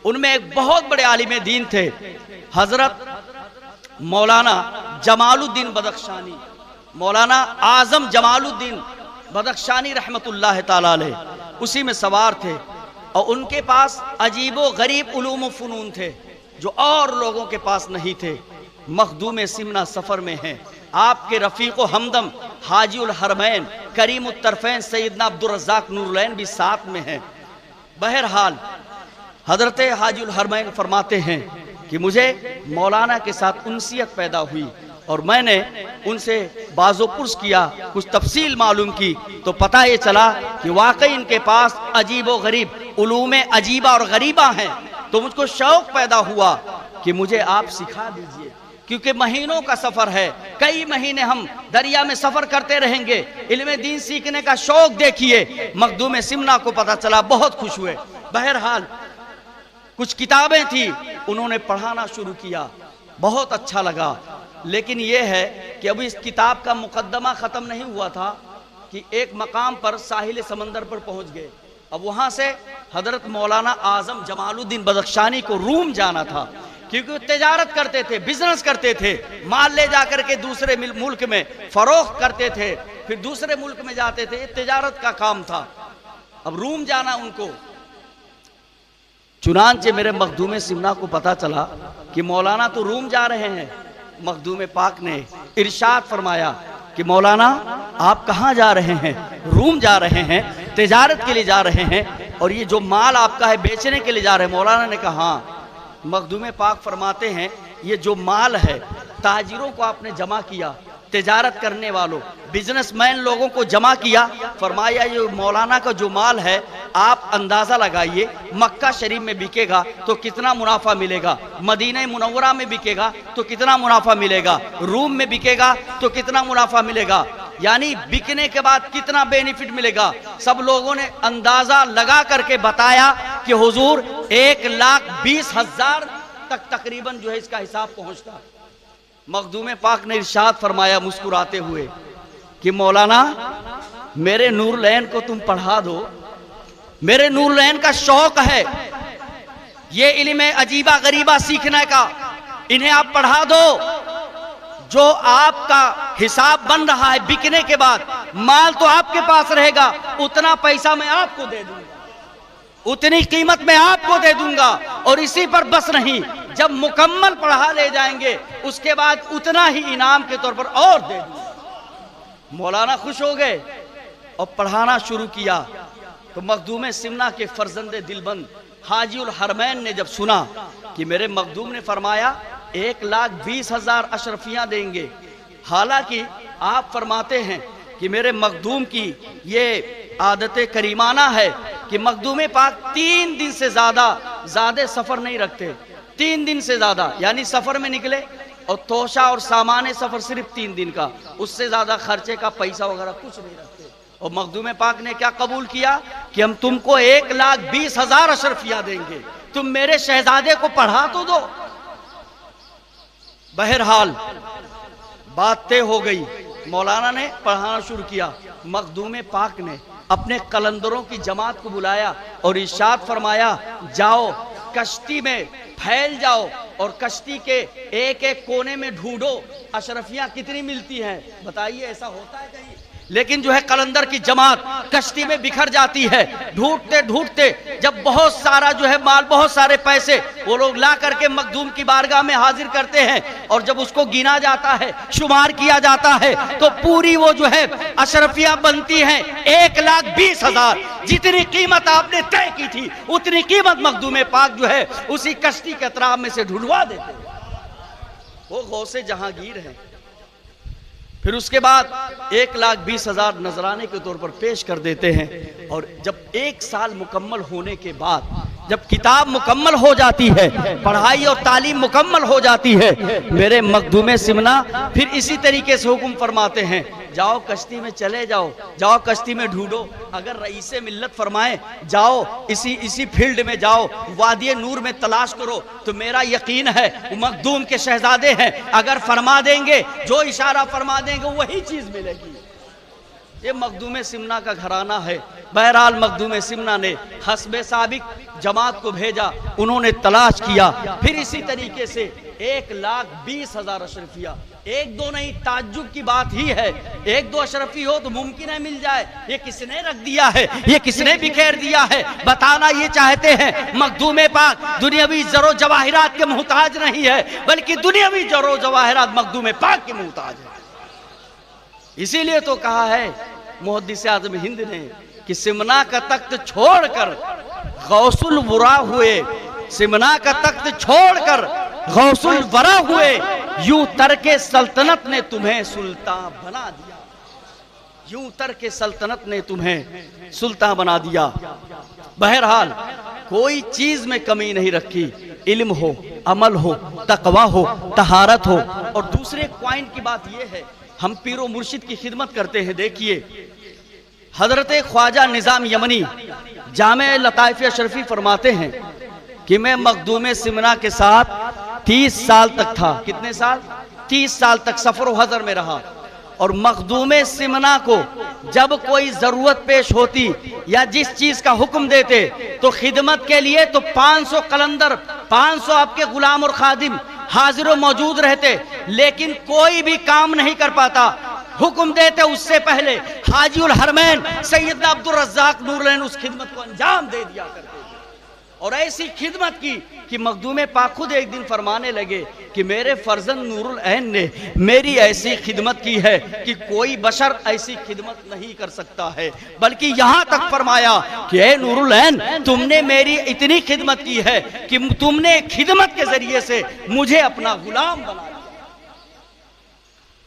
ان میں ایک بہت بڑے عالم دین تھے حضرت مولانا جمال الدین بدخشانی، مولانا اعظم جمال الدین بدخشانی رحمت اللہ تعالیٰ علیہ، اسی میں سوار تھے، اور ان کے پاس عجیب و غریب علوم و فنون تھے جو اور لوگوں کے پاس نہیں تھے۔ مخدوم سمنہ سفر میں ہیں، آپ کے رفیق و ہمدم حاجی الحرمین کریم الطرفین سیدنا عبدالرزاق نورالعین بھی ساتھ میں ہیں۔ بہرحال حضرت حاجی الحرمین فرماتے ہیں کہ مجھے مولانا کے ساتھ انسیت پیدا ہوئی، اور میں نے ان سے باز و پرس کیا، کچھ تفصیل معلوم کی، تو پتہ یہ چلا کہ واقعی ان کے پاس عجیب و غریب علوم عجیبہ اور غریبہ ہیں۔ تو مجھ کو شوق پیدا ہوا کہ مجھے آپ سکھا دیجئے، کیونکہ مہینوں کا سفر ہے، کئی مہینے ہم دریا میں سفر کرتے رہیں گے، علم دین سیکھنے کا شوق دیکھیے۔ مخدوم سمنہ کو پتہ چلا، بہت خوش ہوئے۔ بہرحال کچھ کتابیں تھیں، انہوں نے پڑھانا شروع کیا، بہت اچھا لگا، لیکن یہ ہے کہ ابھی اس کتاب کا مقدمہ ختم نہیں ہوا تھا کہ ایک مقام پر ساحل سمندر پر پہنچ گئے. اب وہاں سے حضرت مولانا اعظم جمال الدین بدخشانی کو روم جانا تھا، کیونکہ وہ تجارت کرتے تھے، بزنس کرتے تھے، مال لے جا کر کے دوسرے ملک میں فروخت کرتے تھے، پھر دوسرے ملک میں جاتے تھے، یہ تجارت کا کام تھا. اب روم جانا ان کو. چنانچہ میرے مخدوم سمنا کو پتا چلا کہ مولانا تو روم جا رہے ہیں. مخدوم پاک نے ارشاد فرمایا کہ مولانا آپ کہاں جا رہے ہیں؟ روم جا رہے ہیں، تجارت کے لیے جا رہے ہیں، اور یہ جو مال آپ کا ہے بیچنے کے لیے جا رہے ہیں. مولانا نے کہا ہاں. مخدوم پاک فرماتے ہیں یہ جو مال ہے تاجروں کو آپ نے جمع کیا، تجارت کرنے والوں، بزنس مین لوگوں کو جمع کیا. فرمایا یہ مولانا کا جو مال ہے آپ اندازہ لگائیے، مکہ شریف میں بکے گا تو کتنا منافع ملے گا، مدینہ منورہ میں بکے گا تو کتنا منافع ملے گا، روم میں بکے گا تو کتنا منافع ملے گا، یعنی بکنے کے بعد کتنا بینیفٹ ملے گا. سب لوگوں نے اندازہ لگا کر کے بتایا کہ حضور 1,20,000 تک تقریباً جو ہے اس کا حساب پہنچتا. مخدوم پاک نے ارشاد فرمایا مسکراتے ہوئے کہ مولانا میرے نور العین کو تم پڑھا دو، میرے نور العین کا شوق ہے یہ علم عجیبہ غریبہ سیکھنے کا، انہیں آپ پڑھا دو. جو آپ کا حساب بن رہا ہے بکنے کے بعد، مال تو آپ کے پاس رہے گا، اتنا پیسہ میں آپ کو دے دوں گا، اتنی قیمت میں آپ کو دے دوں گا، اور اسی پر بس نہیں، جب مکمل پڑھا لے جائیں گے اس کے بعد اتنا ہی انعام کے طور پر اور دے دوں گا. مولانا خوش ہو گئے اور پڑھانا شروع کیا. تو مخدوم سمنا کے فرزند دلبند حاجی الحرمین نے جب سنا کہ میرے مخدوم نے فرمایا 1,20,000 اشرفیاں دیں گے، حالانکہ آپ فرماتے ہیں کہ میرے مخدوم کی یہ عادت کریمانہ ہے کہ مخدوم پاک 3 دن سے زیادہ سفر نہیں رکھتے. 3 دن سے زیادہ یعنی سفر میں نکلے اور توشہ اور سامان سفر صرف 3 دن کا، اس سے زیادہ خرچے کا پیسہ وغیرہ کچھ نہیں رکھتے. اور مخدوم پاک نے کیا قبول کیا کہ ہم تم کو 1,20,000 اشرفیاں دیں گے، تم میرے شہزادے کو پڑھا تو دو. بہرحال بات طے ہو گئی، مولانا نے پڑھانا شروع کیا. مخدوم پاک نے اپنے قلندروں کی جماعت کو بلایا اور ارشاد فرمایا جاؤ کشتی میں پھیل جاؤ اور کشتی کے ایک ایک کونے میں ڈھونڈو اشرفیاں کتنی ملتی ہیں. بتائیے ایسا ہوتا ہے کہیں؟ لیکن جو ہے قلندر کی جماعت کشتی میں بکھر جاتی ہے، ڈھونڈتے ڈھونڈتے جب بہت سارا جو ہے مال، بہت سارے پیسے وہ لوگ لا کر کے مخدوم کی بارگاہ میں حاضر کرتے ہیں، اور جب اس کو گنا جاتا ہے، شمار کیا جاتا ہے، تو پوری وہ جو ہے اشرفیاں بنتی ہیں 1,20,000. جتنی قیمت آپ نے طے کی تھی اتنی قیمت مخدوم پاک جو ہے اسی کشتی کے اطراف میں سے ڈھونڈوا دیتے ہیں. وہ غوث جہانگیر ہیں. پھر اس کے بعد 1,20,000 نذرانے کے طور پر پیش کر دیتے ہیں. اور جب 1 سال مکمل ہونے کے بعد جب کتاب مکمل ہو جاتی ہے، پڑھائی اور تعلیم مکمل ہو جاتی ہے، میرے مخدوم سمنا پھر اسی طریقے سے حکم فرماتے ہیں جاؤ کشتی میں چلے جاؤ، جاؤ کشتی میں ڈھونڈو. اگر رئیس ملت فرمائے جاؤ اسی فیلڈ میں جاؤ، وادی نور میں تلاش کرو، تو میرا یقین ہے وہ مخدوم کے شہزادے ہیں، اگر فرما دیں گے جو اشارہ فرما دیں گے وہی چیز ملے گی. یہ مخدوم سمنا کا گھرانہ ہے. بہرحال مخدوم سمنا نے حسب سابق جماعت کو بھیجا، انہوں نے تلاش کیا، پھر اسی طریقے سے 1,20,000 اشرفیہ. 1-2 نہیں، تعجب کی بات ہی ہے 1-2 اشرفی ہو تو ممکن ہے مل جائے. یہ کس نے رکھ دیا ہے، یہ کس نے بکھیر دیا ہے؟ بتانا یہ چاہتے ہیں مخدوم پاک دنیاوی زر و جواہرات کے محتاج نہیں ہے، بلکہ دنیاوی زر و جواہرات مخدوم پاک کے محتاج ہے. اسی لیے تو کہا ہے محدث اعظم ہند نے کہ سمنا کا تخت چھوڑ کر غوث الورا ہوئے، سمنا کا تخت چھوڑ کر غوث الورا ہوئے، یوں ترک سلطنت نے تمہیں سلطان بنا دیا، یوں ترک سلطنت نے تمہیں سلطان بنا دیا. بہرحال کوئی چیز میں کمی نہیں رکھی، علم ہو، عمل ہو، تقوی ہو، طہارت ہو. اور دوسرے پوائنٹ کی بات یہ ہے، ہم پیر و مرشد کی خدمت کرتے ہیں. دیکھیے حضرت خواجہ نظام یمنی جامع لطائف اشرفی فرماتے ہیں کہ میں مخدوم سمنا کے ساتھ 30 سال تک تھا. کتنے سال؟ 30 سال تک سفر و حضر میں رہا، اور مخدوم سمنا کو جب کوئی ضرورت پیش ہوتی یا جس چیز کا حکم دیتے تو خدمت کے لیے تو 500 قلندر، 500 آپ کے غلام اور خادم حاضر و موجود رہتے، لیکن کوئی بھی کام نہیں کر پاتا۔ حکم دیتے اس سے پہلے حاجی الحرمین سیدنا عبدالرزاق نورالعین اس خدمت کو انجام دے دیا کرتے تھے، اور ایسی خدمت کی کہ مخدوم پاک خود ایک دن فرمانے لگے کہ میرے فرزند نورالعین نے میری ایسی خدمت کی ہے کہ کوئی بشر ایسی خدمت نہیں کر سکتا ہے، بلکہ یہاں تک فرمایا کہ اے نورالعین تم نے میری اتنی خدمت کی ہے کہ تم نے خدمت کے ذریعے سے مجھے اپنا غلام بنا دیا۔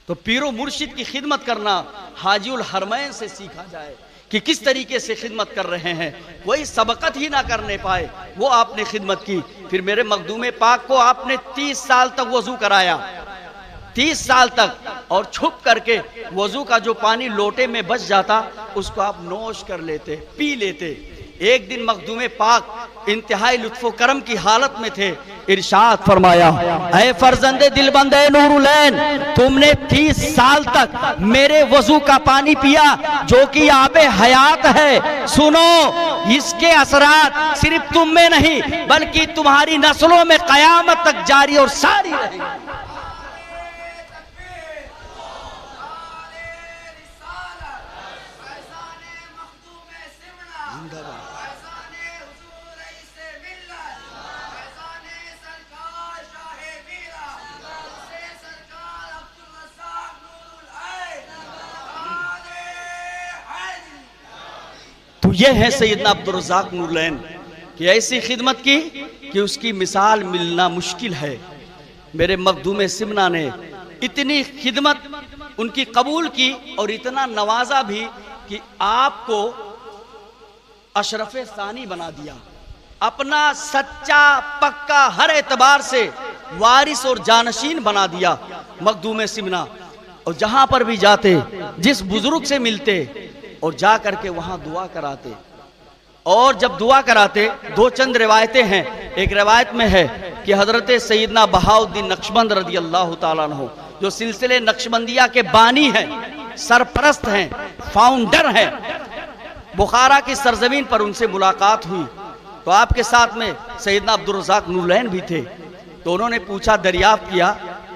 تو پیر و مرشد کی خدمت کرنا حاجی الحرمین سے سیکھا جائے کہ کس طریقے سے خدمت کر رہے ہیں، کوئی سبقت ہی نہ کرنے پائے، وہ آپ نے خدمت کی۔ پھر میرے مخدوم پاک کو آپ نے 30 سال تک وضو کرایا، 30 سال تک، اور چھپ کر کے وضو کا جو پانی لوٹے میں بچ جاتا اس کو آپ نوش کر لیتے، پی لیتے۔ ایک دن مخدوم پاک انتہائی لطف و کرم کی حالت میں تھے، ارشاد فرمایا اے فرزند دلبند نورالعین تم نے 30 سال تک میرے وضو کا پانی پیا جو کہ آب حیات ہے، سنو اس کے اثرات صرف تم میں نہیں بلکہ تمہاری نسلوں میں قیامت تک جاری اور ساری رہیں گے۔ تو یہ ہے سیدنا عبدالرزاق نورالعین کہ ایسی خدمت کی کہ اس کی مثال ملنا مشکل ہے۔ میرے مخدوم سمنا نے اتنی خدمت ان کی قبول کی اور اتنا نوازا بھی کہ آپ کو اشرف ثانی بنا دیا، اپنا سچا پکا ہر اعتبار سے وارث اور جانشین بنا دیا مخدوم سمنا۔ اور جہاں پر بھی جاتے جس بزرگ سے ملتے اور جا کر کے وہاں دعا کراتے، اور جب دعا کراتے دو چند روایتیں ہیں۔ ایک روایت میں ہے کہ حضرت سیدنا بہاؤالدین نقشبند رضی اللہ تعالیٰ عنہ جو سلسلے نقشبندیہ کے بانی ہیں، سرپرست ہیں، فاؤنڈر ہیں، بخارا کی سرزمین پر ان سے ملاقات ہوئی تو آپ کے ساتھ میں سیدنا عبدالرزاق نورالعین بھی تھے۔ تو انہوں نے پوچھا، دریافت کیا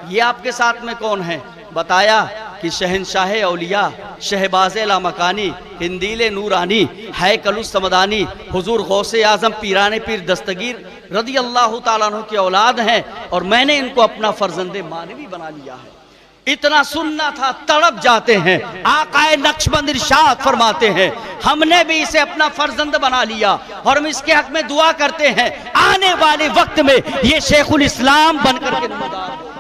یہ آپ کے ساتھ میں کون ہیں؟ بتایا کہ شہنشاہ اولیاء، شہباز لامکانی، قندیل نورانی، ہیکل السمدانی، حضور غوث اعظم پیران پیر دستگیر رضی اللہ تعالیٰ عنہ کی اولاد ہیں، اور میں نے ان کو اپنا فرزند مانوی بنا لیا ہے۔ اتنا سننا تھا، تڑپ جاتے ہیں۔ آقا نقشبند ارشاد فرماتے ہیں ہم نے بھی اسے اپنا فرزند بنا لیا اور ہم اس کے حق میں دعا کرتے ہیں آنے والے وقت میں یہ شیخ الاسلام بن کر کے نمودار ہو۔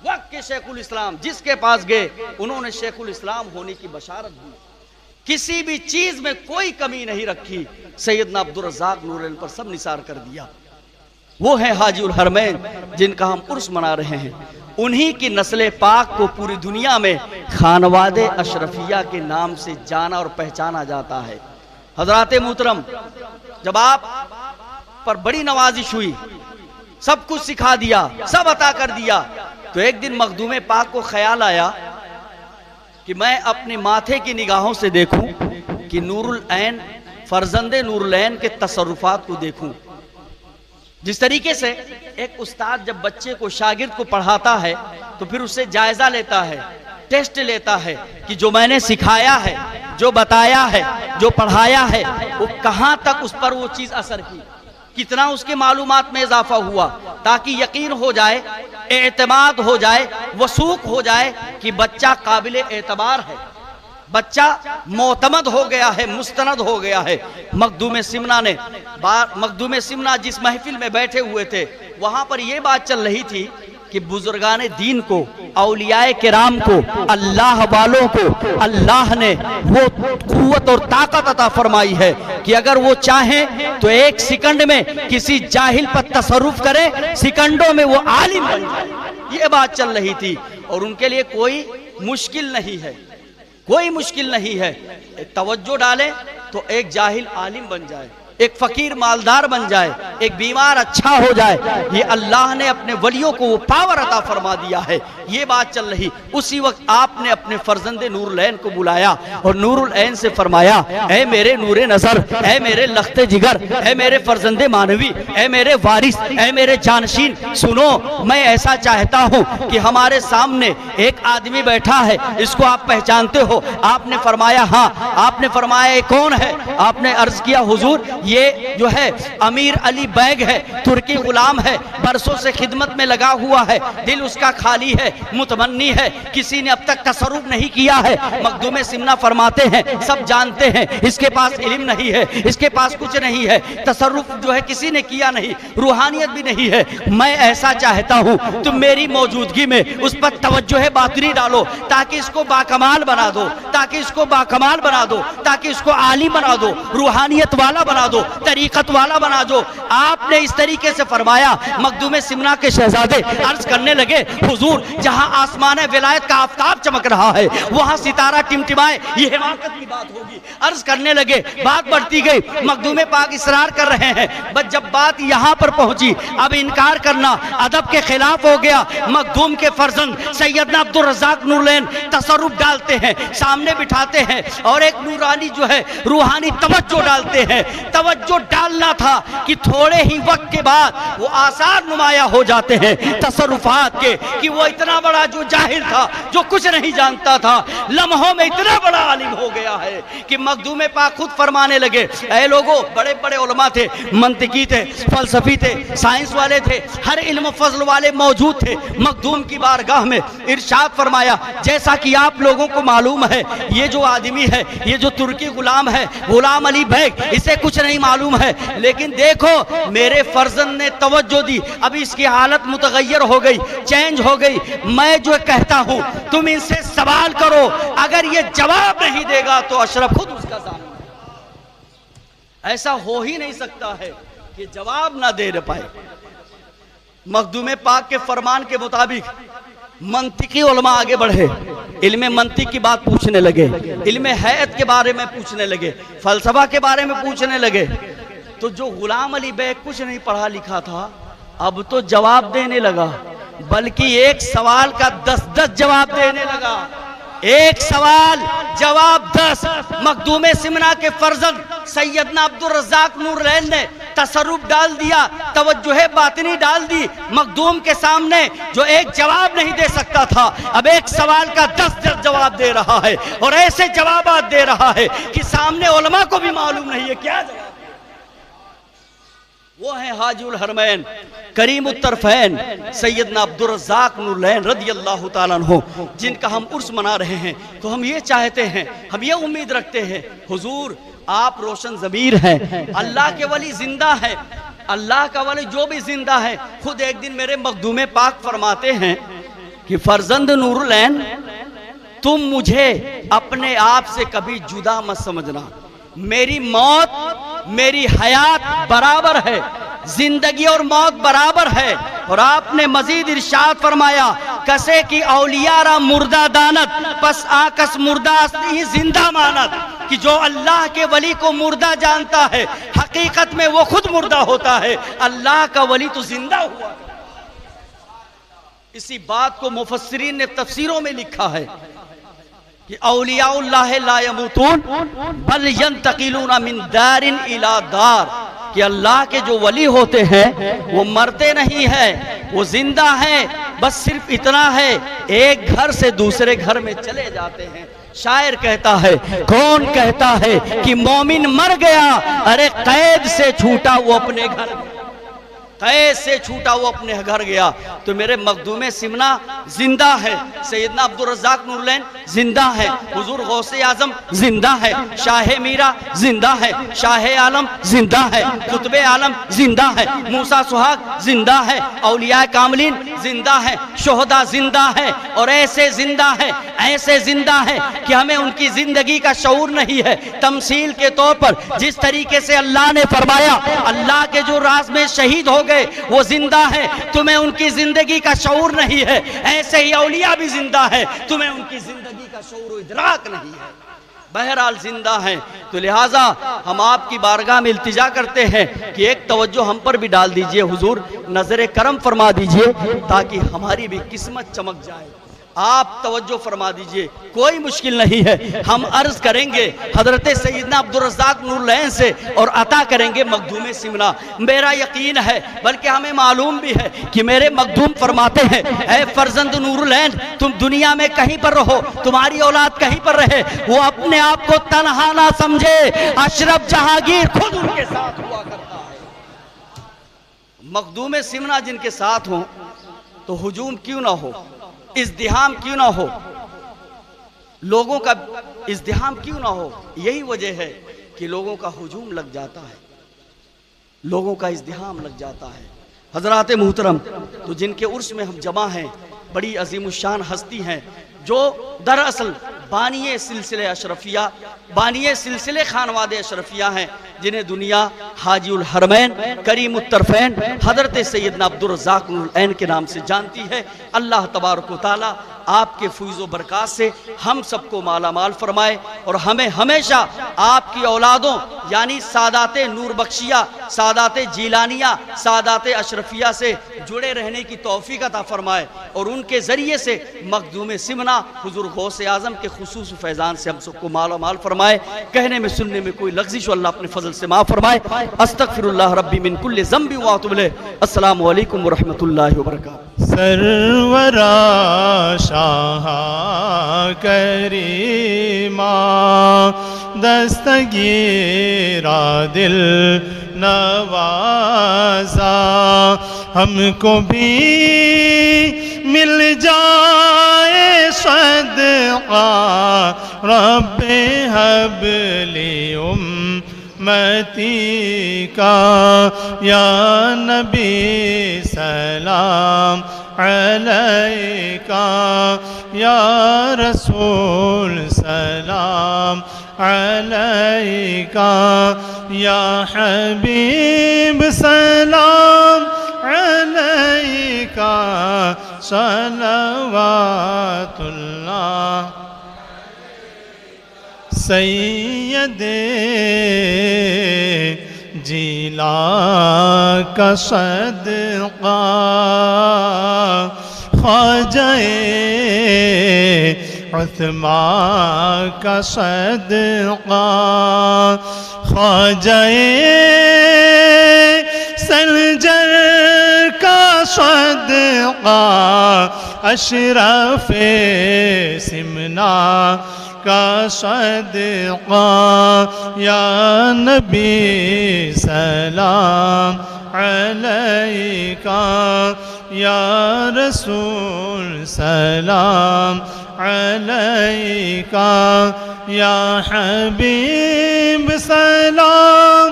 وقت کے شیخ الاسلام جس کے پاس گئے انہوں نے شیخ الاسلام ہونے کی بشارت دی، کسی بھی چیز میں کوئی کمی نہیں رکھی، سیدنا عبدالرزاق نورالعین پر سب نثار کر دیا۔ وہ ہیں حاجی الحرمین جن کا ہم عرس منا رہے ہیں، انہی کی نسل پاک کو پوری دنیا میں خانواد اشرفیہ کے نام سے جانا اور پہچانا جاتا ہے۔ حضرات محترم، جب آپ پر بڑی نوازش ہوئی، سب کچھ سکھا دیا، سب عطا کر دیا، تو ایک دن مخدوم پاک کو خیال آیا کہ میں اپنے ماتھے کی نگاہوں سے دیکھوں کہ نورالعین فرزند نورالعین کے تصرفات کو دیکھوں۔ جس طریقے سے ایک استاد جب بچے کو، شاگرد کو پڑھاتا ہے تو پھر اس سے جائزہ لیتا ہے، ٹیسٹ لیتا ہے کہ جو میں نے سکھایا ہے، جو بتایا ہے، جو پڑھایا ہے، وہ کہاں تک اس پر وہ چیز اثر کی، کتنا اس کے معلومات میں اضافہ ہوا، تاکہ یقین ہو جائے، اعتماد ہو جائے، وثوق ہو جائے کہ بچہ قابل اعتبار ہے، بچہ معتمد ہو گیا ہے، مستند ہو گیا ہے۔ مخدوم سمنا جس محفل میں بیٹھے ہوئے تھے وہاں پر یہ بات چل رہی تھی کہ بزرگان دین کو، اولیاء کرام کو، اللہ والوں کو اللہ نے وہ قوت اور طاقت عطا فرمائی ہے کہ اگر وہ چاہیں تو ایک سیکنڈ میں کسی جاہل پر تصرف کرے، سیکنڈوں میں وہ عالم بن جائے۔ یہ بات چل رہی تھی، اور ان کے لیے کوئی مشکل نہیں ہے، کوئی مشکل نہیں ہے، توجہ ڈالے تو ایک جاہل عالم بن جائے۔ ایک فقیر مالدار بن جائے، ایک بیمار اچھا ہو جائے، یہ اللہ نے اپنے ولیوں کو وہ پاور عطا فرما دیا ہے۔ یہ بات چل رہی، اسی وقت آپ نے اپنے فرزند نور العین کو بلایا اور نور العین سے فرمایا، اے میرے نور نظر، اے میرے لخت جگر، اے میرے فرزند مانوی، اے میرے وارث، اے میرے جانشین، سنو، میں ایسا چاہتا ہوں کہ ہمارے سامنے ایک آدمی بیٹھا ہے، اس کو آپ پہچانتے ہو؟ آپ نے فرمایا ہاں۔ آپ نے فرمایا یہ کون ہے؟ آپ نے عرض کیا حضور یہ جو ہے امیر علی بیگ ہے، ترکی غلام ہے، برسوں سے خدمت میں لگا ہوا ہے، دل اس کا خالی ہے، متمنی ہے، کسی نے اب تک تصرف نہیں کیا ہے۔ مخدوم سمنہ فرماتے ہیں سب جانتے ہیں اس کے پاس علم نہیں ہے، اس کے پاس کچھ نہیں ہے، تصرف جو ہے کسی نے کیا نہیں، روحانیت بھی نہیں ہے۔ میں ایسا چاہتا ہوں تم میری موجودگی میں اس پر توجہ باطنی ڈالو تاکہ اس کو باکمال بنا دو، تاکہ اس کو باکمال بنا دو، تاکہ اس کو عالم بنا دو، روحانیت والا بنا دو، طریقت والا بنا دو۔ آپ نے اس طریقے سے فرمایا۔ مخدوم سمنہ کے شہزادے عرض کرنے لگے حضور جہاں آسمان ولایت کا آفتاب چمک رہا ہے وہاں ستارہ ٹمٹمائے، یہ حماقت کی بات ہوگی۔ عرض کرنے لگے، بات بڑھتی گئی، مخدوم پاک اصرار کر رہے ہیں، بس جب بات یہاں پر پہنچی اب انکار کرنا ادب کے خلاف ہو گیا۔ مخدوم کے فرزند سیدنا عبدالرزاق نور العین تصرف ڈالتے ہیں، سامنے بٹھاتے ہیں اور ایک نورانی جو ہے روحانی توجہ ڈالتے ہیں۔ توجہ ڈالنا تھا کہ تھوڑے ہی وقت کے بعد وہ آثار نمایاں ہو جاتے ہیں تصرفات کے کہ وہ اتنا بڑا جو جاہل تھا، جو کچھ نہیں جانتا تھا، لمحوں میں اتنا بڑا عالم ہو گیا ہے کہ مخدوم پاک خود فرمانے لگے، اے لوگوں، بڑے بڑے علماء تھے، منطقی تھے، فلسفی تھے، سائنس والے تھے، ہر علم و فضل والے موجود تھے۔ مخدوم کی بارگاہ میں ارشاد فرمایا، جیسا کہ آپ لوگوں کو معلوم ہے یہ جو آدمی ہے، یہ جو ترکی غلام ہے، غلام علی بیگ، اسے کچھ نہیں معلوم ہے، لیکن دیکھو میرے فرزند نے توجہ دی، اب اس کی حالت متغیر ہو گئی، چینج ہو گئی۔ میں جو کہتا ہوں تم ان سے سوال کرو، اگر یہ جواب نہیں دے گا تو اشرف خود اس کا ضامن ہے۔ ایسا ہو ہی نہیں سکتا ہے کہ جواب نہ دے پائے۔ مخدوم پاک کے فرمان کے مطابق منطقی علماء آگے بڑھے، علم منطق کی بات پوچھنے لگے، علم حیات کے بارے میں پوچھنے لگے، فلسفہ کے بارے میں پوچھنے لگے۔ تو جو غلام علی بیگ کچھ نہیں پڑھا لکھا تھا اب تو جواب دینے لگا، بلکہ ایک سوال کا 10 جواب دینے لگا، ایک سوال جواب 10۔ مخدوم سمنہ کے فرزند سیدنا عبدالرزاق نور العین نے تصرف ڈال دیا، توجہ باطنی ڈال دی۔ مخدوم کے سامنے جو ایک جواب نہیں دے سکتا تھا اب ایک سوال کا 10 جواب دے رہا ہے، اور ایسے جوابات دے رہا ہے کہ سامنے علماء کو بھی معلوم نہیں ہے کیا جواب۔ وہ ہیں حاجی الحرمین کریم الطرفین سیدنا عبدالرزاق نور العین رضی اللہ تعالیٰ عنہ، جن کا ہم عرس منا رہے ہیں۔ تو ہم یہ چاہتے ہیں، ہم یہ امید رکھتے ہیں حضور آپ روشن ضمیر ہیں، اللہ کے ولی زندہ ہیں، اللہ کا ولی جو بھی زندہ ہے۔ خود ایک دن میرے مخدوم پاک فرماتے ہیں کہ فرزند نور العین تم مجھے اپنے آپ سے کبھی جدا مت سمجھنا، میری موت میری حیات برابر ہے، زندگی اور موت برابر ہے۔ اور آپ نے مزید ارشاد فرمایا، کسے کی اولیاء را مردہ دانت پس آکس مردہ اصلی زندہ مانت، کہ جو اللہ کے ولی کو مردہ جانتا ہے حقیقت میں وہ خود مردہ ہوتا ہے، اللہ کا ولی تو زندہ ہوا۔ اسی بات کو مفسرین نے تفسیروں میں لکھا ہے کہ اولیاء اللہ لا یموتون بل ینتقلون من دار الی دار، کہ اللہ کے جو ولی ہوتے ہیں وہ مرتے نہیں ہیں، وہ زندہ ہیں، بس صرف اتنا ہے ایک گھر سے دوسرے گھر میں چلے جاتے ہیں۔ شاعر کہتا ہے، کون کہتا ہے کہ مومن مر گیا، ارے قید سے چھوٹا وہ اپنے گھر گیا، قید سے چھوٹا وہ اپنے گھر گیا۔ تو میرے مخدوم سمنہ زندہ ہے، سیدنا عبدالرزاق نور العین زندہ ہے، حضور غوث اعظم زندہ ہے، شاہ میرا زندہ ہے، شاہ عالم زندہ ہے، قطب عالم زندہ ہے، موسیٰ سہاگ زندہ ہے، اولیاء کاملین زندہ ہے، شہداء زندہ ہے، اور ایسے زندہ ہے، ایسے زندہ ہے کہ ہمیں ان کی زندگی کا شعور نہیں ہے۔ تمثیل کے طور پر جس طریقے سے اللہ نے فرمایا اللہ کے جو راز میں شہید ہو گئے وہ زندہ ہے، تمہیں ان کی زندگی کا شعور نہیں ہے، ایسے ہی اولیاء بھی زندہ ہے، تمہیں ان کی زندگی کا شعور و ادراک نہیں ہے۔ بہرحال زندہ ہیں. تو لہٰذا ہم آپ کی بارگاہ میں التجا کرتے ہیں کہ ایک توجہ ہم پر بھی ڈال دیجئے حضور, نظر کرم فرما دیجئے تاکہ ہماری بھی قسمت چمک جائے. آپ توجہ فرما دیجئے, کوئی مشکل نہیں ہے. ہم عرض کریں گے حضرت سیدنا عبدالرزاق نور العین سے اور عطا کریں گے مخدوم سمنا. میرا یقین ہے, بلکہ ہمیں معلوم بھی ہے کہ میرے مخدوم فرماتے ہیں, اے فرزند نور العین, تم دنیا میں کہیں پر رہو, تمہاری اولاد کہیں پر رہے, وہ اپنے آپ کو تنہا نہ سمجھے, اشرف جہانگیر خود ان کے ساتھ ہوا کرتا ہے. مخدوم سمنا جن کے ساتھ ہوں تو ہجوم کیوں نہ ہو, ازدحام کیوں نہ ہو, لوگوں کا ازدحام کیوں نہ ہو. یہی وجہ ہے کہ لوگوں کا ہجوم لگ جاتا ہے, لوگوں کا ازدحام لگ جاتا ہے. حضرات محترم, تو جن کے عرس میں ہم جمع ہیں بڑی عظیم الشان ہستی ہیں جو دراصل بانی سلسلے اشرفیہ, بانی سلسلے خانواد اشرفیہ ہیں, جنہیں دنیا حاجی الحرمین کریم الطرفین حضرت سیدنا عبدالرزاق نور العین کے نام سے جانتی ہے. اللہ تبارک و تعالی آپ کے فیض و برکات سے ہم سب کو مالا مال فرمائے اور ہمیں ہمیشہ آپ کی اولادوں یعنی سادات نور بخشیہ, سادات جیلانیہ, سادات اشرفیہ سے جڑے رہنے کی توفیق عطا فرمائے اور ان کے ذریعے سے مخدوم سمنا حضور غوث اعظم کے خصوص و فیضان سے ہم سب کو مالا مال فرمائے. کہنے میں سننے میں کوئی لغزش اللہ اپنے فضل سے معاف فرمائے. استغفر اللہ ربی من کل ذنب واتوب الیہ. السلام علیکم ورحمۃ اللہ وبرکاتہ. سرورا شاہ کریمہ دستگیرہ دل نوازا, ہم کو بھی مل جائے صدقہ رب حب لی امتی کا. یا نبی سلام علیکہ, یا رسول سلام علیکہ, یا حبیب سلام علیکہ, صلوات اللہ. سید جیلا کا صدقہ خواجہ عثمان کا صدقہ, خواجہ سنجر کا صدقہ, اشرف سمنا کا صدقہ. یا نبی سلام علیکہ, یا رسول سلام علیکہ, یا حبیب سلام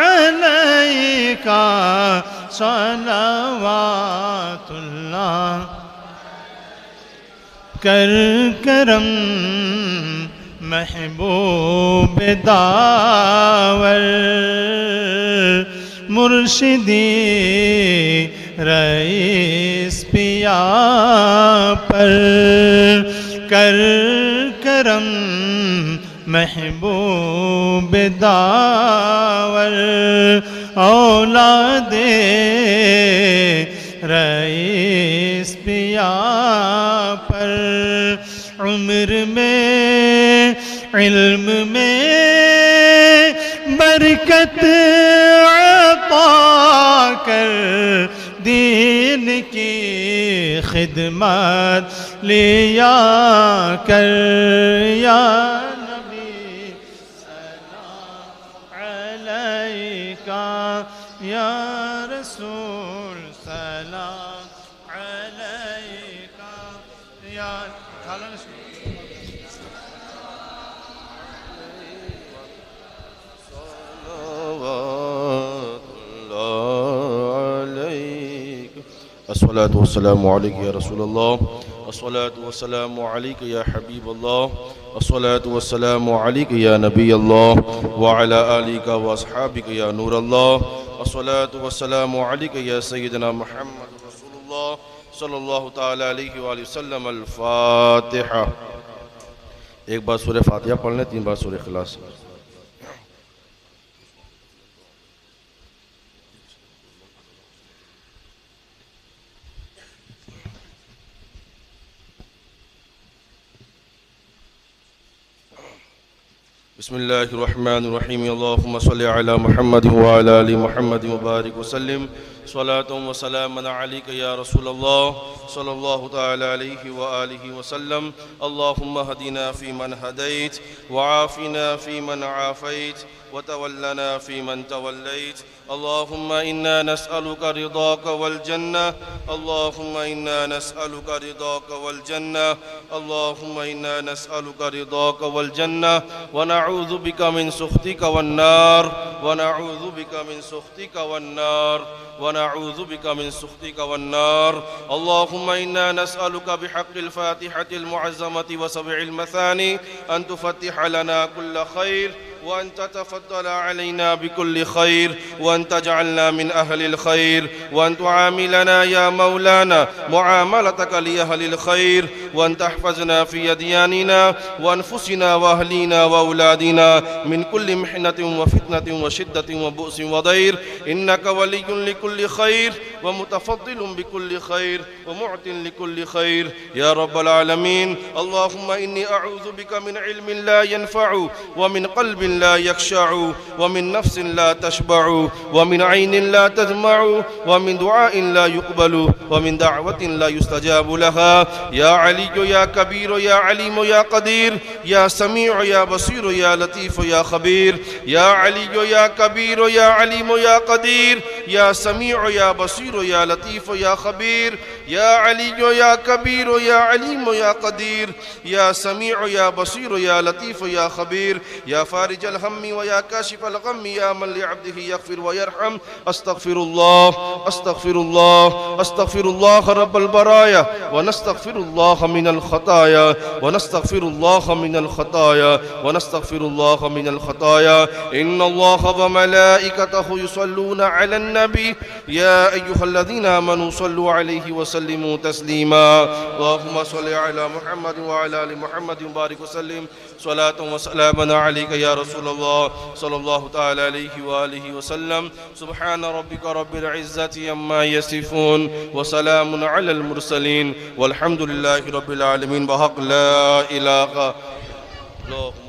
علیکہ, صلوات اللہ. کر کرم محبوب داور مرشدی رئیس پیا پر, کر کرم محبوب داور اولاد رئیس پیا پر. عمر میں علم میں برکت عطا کر, دین کی خدمت لیا کر. یا نبی سلام علیکہ, یا رسول سلام علیکہ, یا الصلاة والسلام عليك يا رسول الله, الصلاة والسلام عليك يا حبيب الله, الصلاة والسلام عليك يا نبي الله, وعلى آلك وأصحابك يا نور الله, الصلاة والسلام عليك يا سيدنا محمد رسول الله صلى الله تعالى عليه وآله وسلم. الفاتحة. ایک بار سورہ فاتحہ پڑھ لیں، 3 بار سورہ اخلاص. بسم اللہ الرحمن الرحیم. اللہم صلی علی محمد وعلی آل محمد وبارک وسلم. صلاۃ و سلام علیک یا رسول اللہ صلی اللہ تعالی علیہ وآلہ وسلم. اللہم ہدنا فیمن ہدیت وعافنا فیمن عافیت وتولنا فیمن تولیت. اللہم انا نسألک رضاک والجنہ. اللہم انا نسألک رضاک والجنہ. اللہم انا نسألک رضاک والجنہ ونعوذ بک من سخطک والنار. ونعوذ بک من سخطک والنار. ونعوذ بك من سخطك والنار. اللهم إنا نسألك بحق الفاتحة المعظمة وسبع المثاني أن تفتح لنا كل خير، وأن تتفضل علينا بكل خير، وأن تجعلنا من أهل الخير، وأن تعاملنا يا مولانا معاملتك لأهل الخير، وأن تحفظنا في أدياننا وأنفسنا وأهلينا وأولادنا من كل محنة وفتنة وشدة وبؤس وضير، إنك ولي لكل خير ومتفضل بكل خير ومعط لكل خير يا رب العالمين. اللهم إني أعوذ بك من علم لا ينفع، ومن قلب لا يخشع، ومن نفس لا تشبع، ومن عين لا تدمع، ومن دعاء لا يقبل، ومن دعوة لا يستجاب لها. يا علي يا كبير يا عليم يا قدير، يا سميع يا بصير يا لطيف يا خبير. يا علي يا كبير يا عليم يا قدير، يا سميع يا بصير يا لطيف يا خبير. يا علي يا كبير يا عليم يا قدير، يا سميع يا بصير يا لطيف يا خبير. يا فارج الهم ويا كاشف الغم، يا من لعبده يغفر ويرحم. استغفر الله استغفر الله استغفر الله رب البرايا، ونستغفر الله من الخطايا، ونستغفر الله من الخطايا، ونستغفر الله من الخطايا. إن الله وملائكته يصلون على النبي يا أيها الذين آمنوا صلوا عليه وسلموا تسليما. اللهم صل على محمد وعلى آل محمد وبارك وسلم. صلاة وسلاما عليك يا رسول الله صلى الله تعالى عليه وآله وسلم. سبحان ربك رب العزة عما يصفون، وسلام على المرسلين، والحمد لله رب العالمين. بحق لا إله إلا الله.